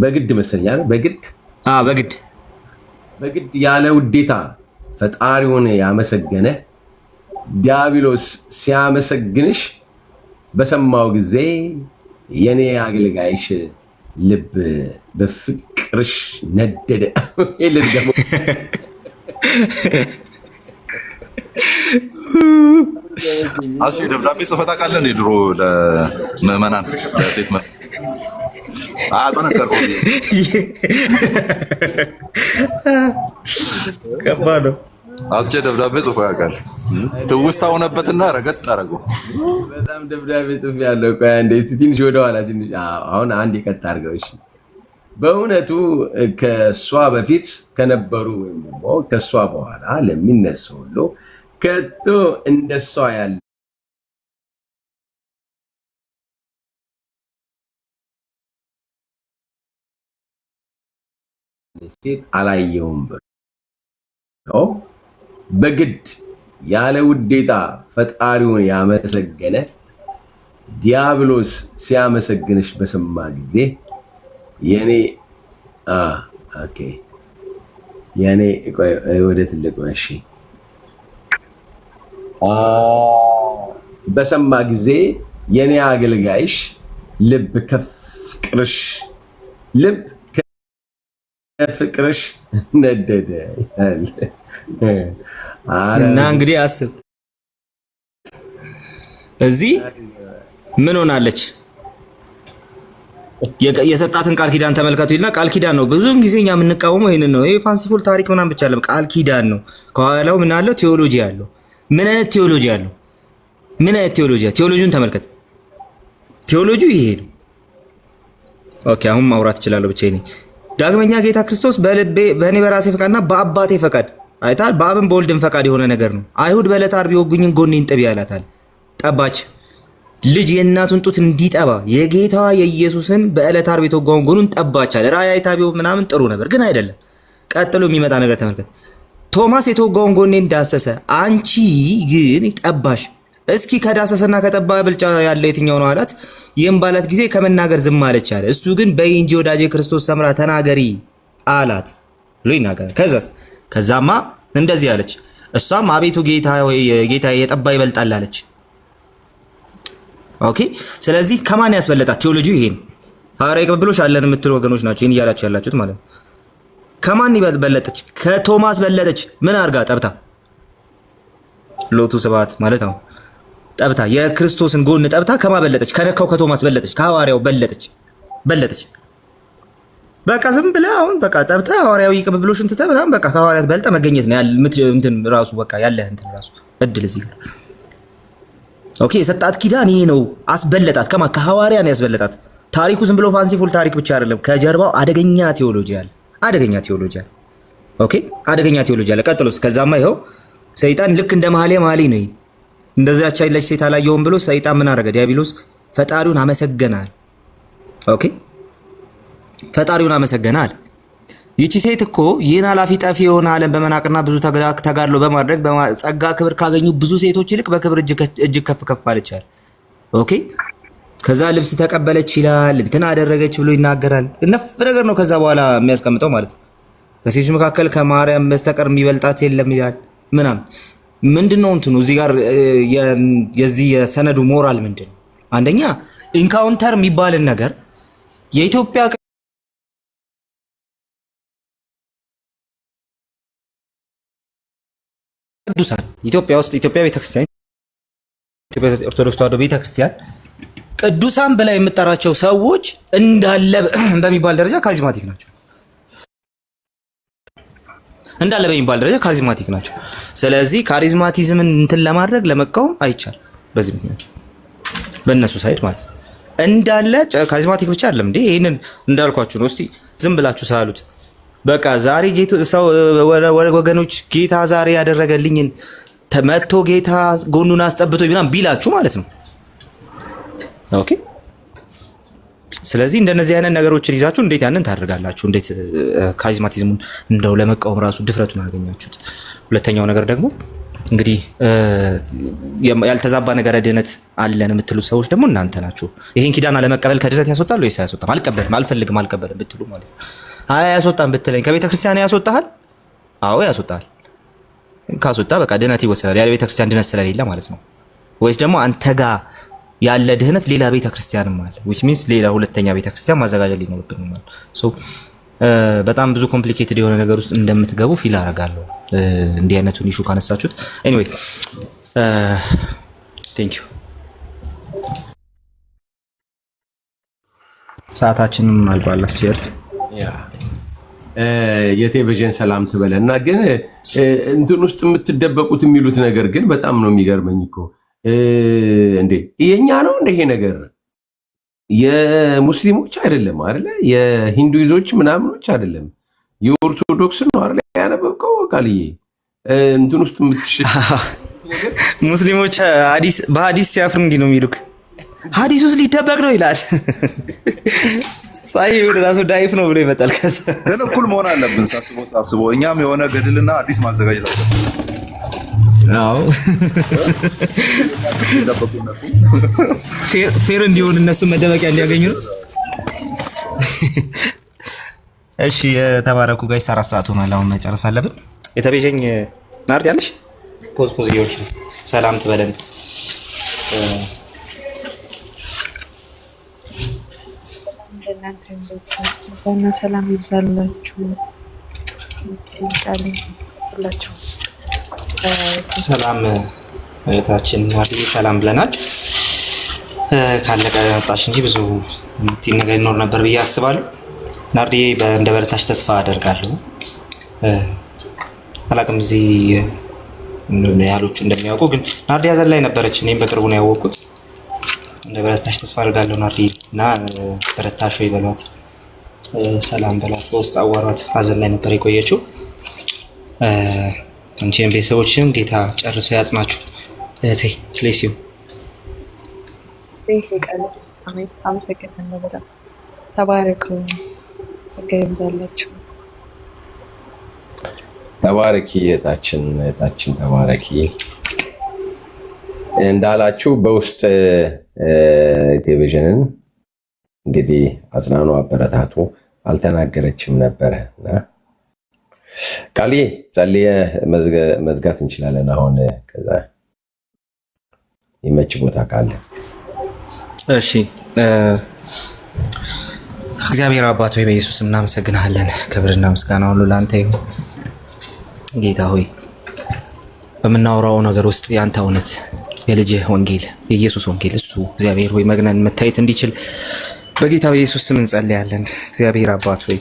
በግድ መሰለኝ በግድ ያለ ውዴታ ፈጣሪውን ያመሰገነ ዲያብሎስ ሲያመሰግንሽ በሰማው ጊዜ የኔ አገልጋይሽ ልብ በፍቅርሽ ነደደ። ይልደሞ አሲ ደብዳቤ ጽፈህ ታውቃለህ? ድሮ ለምዕመናን ለሴት ከባድ ነው። አስቼ ደብዳቤ ጽፎ ያውቃል። ትውስታ ሆነበትና ረገጥ አደረገው። በጣም ደብዳቤ ጽፍ ያለው ቆይ አንዴ ትንሽ ወደኋላ ትንሽ አሁን አንድ ይቀጥ አድርገው። እሺ በእውነቱ ከሷ በፊት ከነበሩ ወይም ደግሞ ከሷ በኋላ ለሚነሱ ሁሉ ከቶ እንደሷ ያለ ሴት አላየውም ብሎ በግድ ያለ ውዴታ ፈጣሪውን ያመሰገነ ዲያብሎስ ሲያመሰግንሽ በሰማ ጊዜ የኔ ወደ ትልቁ እሺ በሰማ ጊዜ የኔ አገልጋይሽ ልብ ከፍቅርሽ ነደደ እና እንግዲህ አስብ፣ እዚህ ምን ሆናለች? የሰጣትን ቃል ኪዳን ተመልከቱ ይልና ቃል ኪዳን ነው። ብዙውን ጊዜ እኛ የምንቃወመው ይሄንን ነው። ይሄ ፋንሲፉል ታሪክ ምናምን ብቻ አይደለም፣ ቃል ኪዳን ነው። ከኋላው ምን አለው? ቴዎሎጂ አለው። ምን አይነት ቴዎሎጂ አለው? ምን አይነት ቴዎሎጂ? ቴዎሎጂውን ተመልከት። ቴዎሎጂው ይሄ ነው። ኦኬ፣ አሁን ማውራት እችላለሁ ብቻዬን። ዳግመኛ ጌታ ክርስቶስ በእኔ በራሴ ፈቃድና በአባቴ ፈቃድ አይታል። በአብን በወልድን ፈቃድ የሆነ ነገር ነው። አይሁድ በዕለተ ዓርብ የወጉኝን ጎኔን ጥቢ ያላታል። ጠባች። ልጅ የእናቱን ጡት እንዲጠባ የጌታ የኢየሱስን በዕለተ ዓርብ የተወጋውን ጎኑን ጠባቻል። ራእይ አይታ ቢሆን ምናምን ጥሩ ነበር፣ ግን አይደለም። ቀጥሎ የሚመጣ ነገር ተመልከት። ቶማስ የተወጋውን ጎኔን ዳሰሰ፣ አንቺ ግን ጠባሽ። እስኪ ከዳሰሰና ከጠባ ብልጫ ያለ የትኛው ነው አላት። ይህም ባላት ጊዜ ከመናገር ዝም አለች አለ። እሱ ግን በይ እንጂ ወዳጄ ክርስቶስ ሰምራ ተናገሪ አላት ብሎ ይናገራል። ከዛማ እንደዚህ አለች። እሷም አቤቱ ጌታ የጠባ ይበልጣል አለች። ኦኬ፣ ስለዚህ ከማን ያስበለጣት? ቴዎሎጂው ይሄን ሐዋርያዊ ቅብብሎች አለን የምትሉ ወገኖች ናቸው ይሄን እያላችሁ ያላችሁት ማለት ነው። ከማን በለጠች? ከቶማስ በለጠች። ምን አድርጋ? ጠብታ። ሎቱ ስብሐት ማለት ነው። ጠብታ የክርስቶስን ጎን ጠብታ ከማን በለጠች? ከነካው ከቶማስ በለጠች። ከሐዋርያው በለጠች። በቃ ዝም ብለህ አሁን በቃ ጠብታ ሐዋርያዊ ቅብብሎችን ትተህ ምናምን በቃ ከሐዋርያት በልጠ መገኘት ነው እንትን ራሱ በቃ ያለህ እንትን ራሱ እድል እዚህ ጋር። ኦኬ፣ የሰጣት ኪዳን ይሄ ነው። አስበለጣት። ከማን? ከሐዋርያን ያስበለጣት። ታሪኩ ዝም ብሎ ፋንሲፉል ታሪክ ብቻ አይደለም። ከጀርባው አደገኛ ቴዎሎጂ አለ። ኦኬ፣ አደገኛ ቴዎሎጂ አለ። ቀጥሎስ? ከዛማ ይኸው ሰይጣን ልክ እንደ መኃልየ ነው። እንደዚያች ያለች ሴት አላየውም ብሎ ሰይጣን ምን አደረገ? ዲያብሎስ ፈጣሪውን አመሰገናል። ኦኬ፣ ፈጣሪውን አመሰገናል። ይቺ ሴት እኮ ይህን ኃላፊ ጠፊ የሆነ ዓለም በመናቅና ብዙ ተጋድሎ በማድረግ ጸጋ ክብር ካገኙ ብዙ ሴቶች ይልቅ በክብር እጅግ ከፍ ከፍ አለቻል። ኦኬ ከዛ ልብስ ተቀበለች ይላል፣ እንትን አደረገች ብሎ ይናገራል። ነፍ ነገር ነው ከዛ በኋላ የሚያስቀምጠው ማለት ነው። ከሴቶች መካከል ከማርያም በስተቀር የሚበልጣት የለም ይላል ምናምን። ምንድነው እንትኑ እዚህ ጋር የዚህ የሰነዱ ሞራል ምንድነው? አንደኛ ኢንካውንተር የሚባልን ነገር የኢትዮጵያ ቅዱሳን ኢትዮጵያ ውስጥ ኢትዮጵያ ቤተክርስቲያን ኢትዮጵያ ኦርቶዶክስ ተዋሕዶ ቤተክርስቲያን ቅዱሳን ብላ የምጠራቸው ሰዎች እንዳለ በሚባል ደረጃ ካሪዝማቲክ ናቸው። እንዳለ በሚባል ደረጃ ካሪዝማቲክ ናቸው። ስለዚህ ካሪዝማቲዝምን እንትን ለማድረግ ለመቃወም አይቻል። በዚህ ምክንያት በእነሱ ሳይድ ማለት እንዳለ ካሪዝማቲክ ብቻ አይደለም እንዴ? ይሄንን እንዳልኳችሁ ነው። እስቲ ዝም ብላችሁ ሳሉት በቃ ዛሬ ጌታ ሰው ወገኖች ጌታ ዛሬ ያደረገልኝን ተመቶ ጌታ ጎኑን አስጠብቶ ይብናም ቢላችሁ ማለት ነው። ኦኬ ስለዚህ እንደነዚህ አይነት ነገሮችን ይዛችሁ እንዴት ያንን ታደርጋላችሁ? እንዴት ካሪዝማቲዝሙን እንደው ለመቃወም ራሱ ድፍረቱን አገኛችሁት? ሁለተኛው ነገር ደግሞ እንግዲህ ያልተዛባ ነገር ድህነት አለን የምትሉ ሰዎች ደግሞ እናንተ ናችሁ። ይሄን ኪዳን አለመቀበል ከድህነት ያስወጣል ወይስ አያስወጣም? አልቀበልም፣ አልፈልግም፣ አልቀበልም ብትሉ ማለት ነው። አይ ያስወጣም ብትለኝ ከቤተ ክርስቲያን ያስወጣሃል? አዎ ያስወጣሃል። ካስወጣ በቃ ድህነት ይወሰዳል። ያለ ቤተ ክርስቲያን ድህነት ስለሌለ ማለት ነው። ወይስ ደግሞ አንተ ጋር ያለ ድህነት ሌላ ቤተ ክርስቲያንም አለ which means ሌላ ሁለተኛ ቤተ ክርስቲያን ማዘጋጀት ሊኖርብን ማለት ሶ በጣም ብዙ ኮምፕሊኬትድ የሆነ ነገር ውስጥ እንደምትገቡ ፊል አደርጋለሁ እንዲህ አይነቱን ኢሹ ካነሳችሁት። ኤኒዌይ ቴንክ ዩ። ሰዓታችንም አልቋል። አስቸር የቴሌቪዥን ሰላም ትበለና ግን እንትን ውስጥ የምትደበቁት የሚሉት ነገር ግን በጣም ነው የሚገርመኝ እኮ እንዴ የኛ ነው እንደ ይሄ ነገር የሙስሊሞች አይደለም አይደለ? የሂንዱይዞች ምናምኖች አይደለም፣ የኦርቶዶክስ ነው አይደለ? ያነበብከው ቃልዬ እንትን ውስጥ ሙስሊሞች በሐዲስ ሲያፍር እንዲህ ነው የሚሉክ። ሐዲስ ውስጥ ሊደበቅ ነው ይላል። ሳይው ራሱ ዳይፍ ነው ብሎ ይመጣል። ከዛ ግን እኩል መሆን አለብን ሳስበው እኛም የሆነ ገድልና አዲስ ማዘጋጀት አለብን። አዎ ፌር እንዲሆን እነሱ መደበቂያ እንዲያገኙ ነው። እሺ የተባረኩ ጋይስ 4 ሰዓት ሆኗል። አሁን መጨረስ አለብን። የተቤዠኝ ናርድ ያለሽ ፖዝ ይወርሽ ሰላም ትበለን። እናንተ በእና ሰላም ይብዛላችሁ። ሁላችሁ ሰላም እህታችን ናርዲ ሰላም ብለናል። ካለቀ መጣሽ እንጂ ብዙ ነገር ይኖር ነበር ብዬ አስባለሁ። ናርዲ እንደ በረታሽ ተስፋ አደርጋለሁ። አላቅም እዚህ ያሎቹ እንደሚያውቁ ግን ናርዲ ያዘን ላይ ነበረች። እኔም በቅርቡ ነው ያወቅኩት። እንደ በረታሽ ተስፋ አደርጋለሁ ናርዲ እና በረታሽ ወይ በሏት፣ ሰላም በሏት፣ በውስጥ አዋሯት። ሀዘን ላይ ነበር የቆየችው። አንቺን ቤተሰቦችም ጌታ ጨርሶ ያጽናችሁ እህቴ። ፕሌስ ዩ አመሰግናለሁ በጣም ተባረኩ። ጸጋ ይብዛላችሁ። ተባረኪ እህታችን ተባረኪ። እንዳላችሁ በውስጥ ቴሌቪዥንን እንግዲህ አጽናኑ፣ አበረታቱ። አልተናገረችም ነበረ እና ቃልዬ ጸልየ መዝጋት እንችላለን። አሁን ከዛ ይመች ቦታ ካለ እሺ። እግዚአብሔር አባት ሆይ በኢየሱስ እናመሰግናለን። ክብርና ምስጋና ሁሉ ለአንተ ይሁን። ጌታ ሆይ በምናወራው ነገር ውስጥ ያንተ እውነት የልጅህ ወንጌል የኢየሱስ ወንጌል እሱ እግዚአብሔር ሆይ መግነን መታየት እንዲችል በጌታ በኢየሱስ ስም እንጸልያለን። እግዚአብሔር አባት ሆይ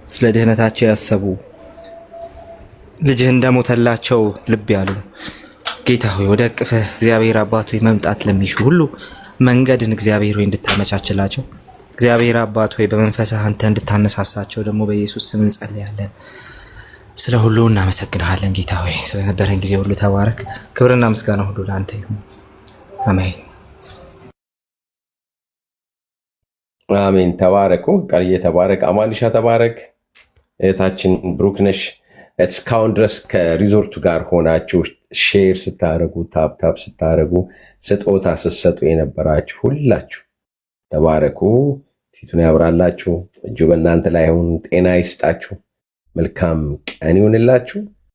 ስለ ድህነታቸው ያሰቡ ልጅህ እንደሞተላቸው ልብ ያሉ ጌታ ሆይ ወደ እቅፍህ እግዚአብሔር አባት ሆይ መምጣት ለሚሹ ሁሉ መንገድን እግዚአብሔር ሆይ እንድታመቻችላቸው እግዚአብሔር አባት ሆይ በመንፈስህ አንተ እንድታነሳሳቸው ደግሞ በኢየሱስ ስም እንጸልያለን። ስለ ሁሉ እናመሰግናለን ጌታ ሆይ ስለነበረን ጊዜ ሁሉ ተባረክ። ክብርና ምስጋና ሁሉ ለአንተ ይሁን። አሜን አሜን። ተባረኩ። ቃልዬ ተባረክ። አማንሻ ተባረክ። እህታችን ብሩክነሽ እስካሁን ድረስ ከሪዞርቱ ጋር ሆናችሁ ሼር ስታደርጉ ታፕታፕ ስታደርጉ ስጦታ ስትሰጡ የነበራችሁ ሁላችሁ ተባረኩ። ፊቱን ያብራላችሁ። እጁ በእናንተ ላይ ይሁን። ጤና ይስጣችሁ። መልካም ቀን ይሁንላችሁ።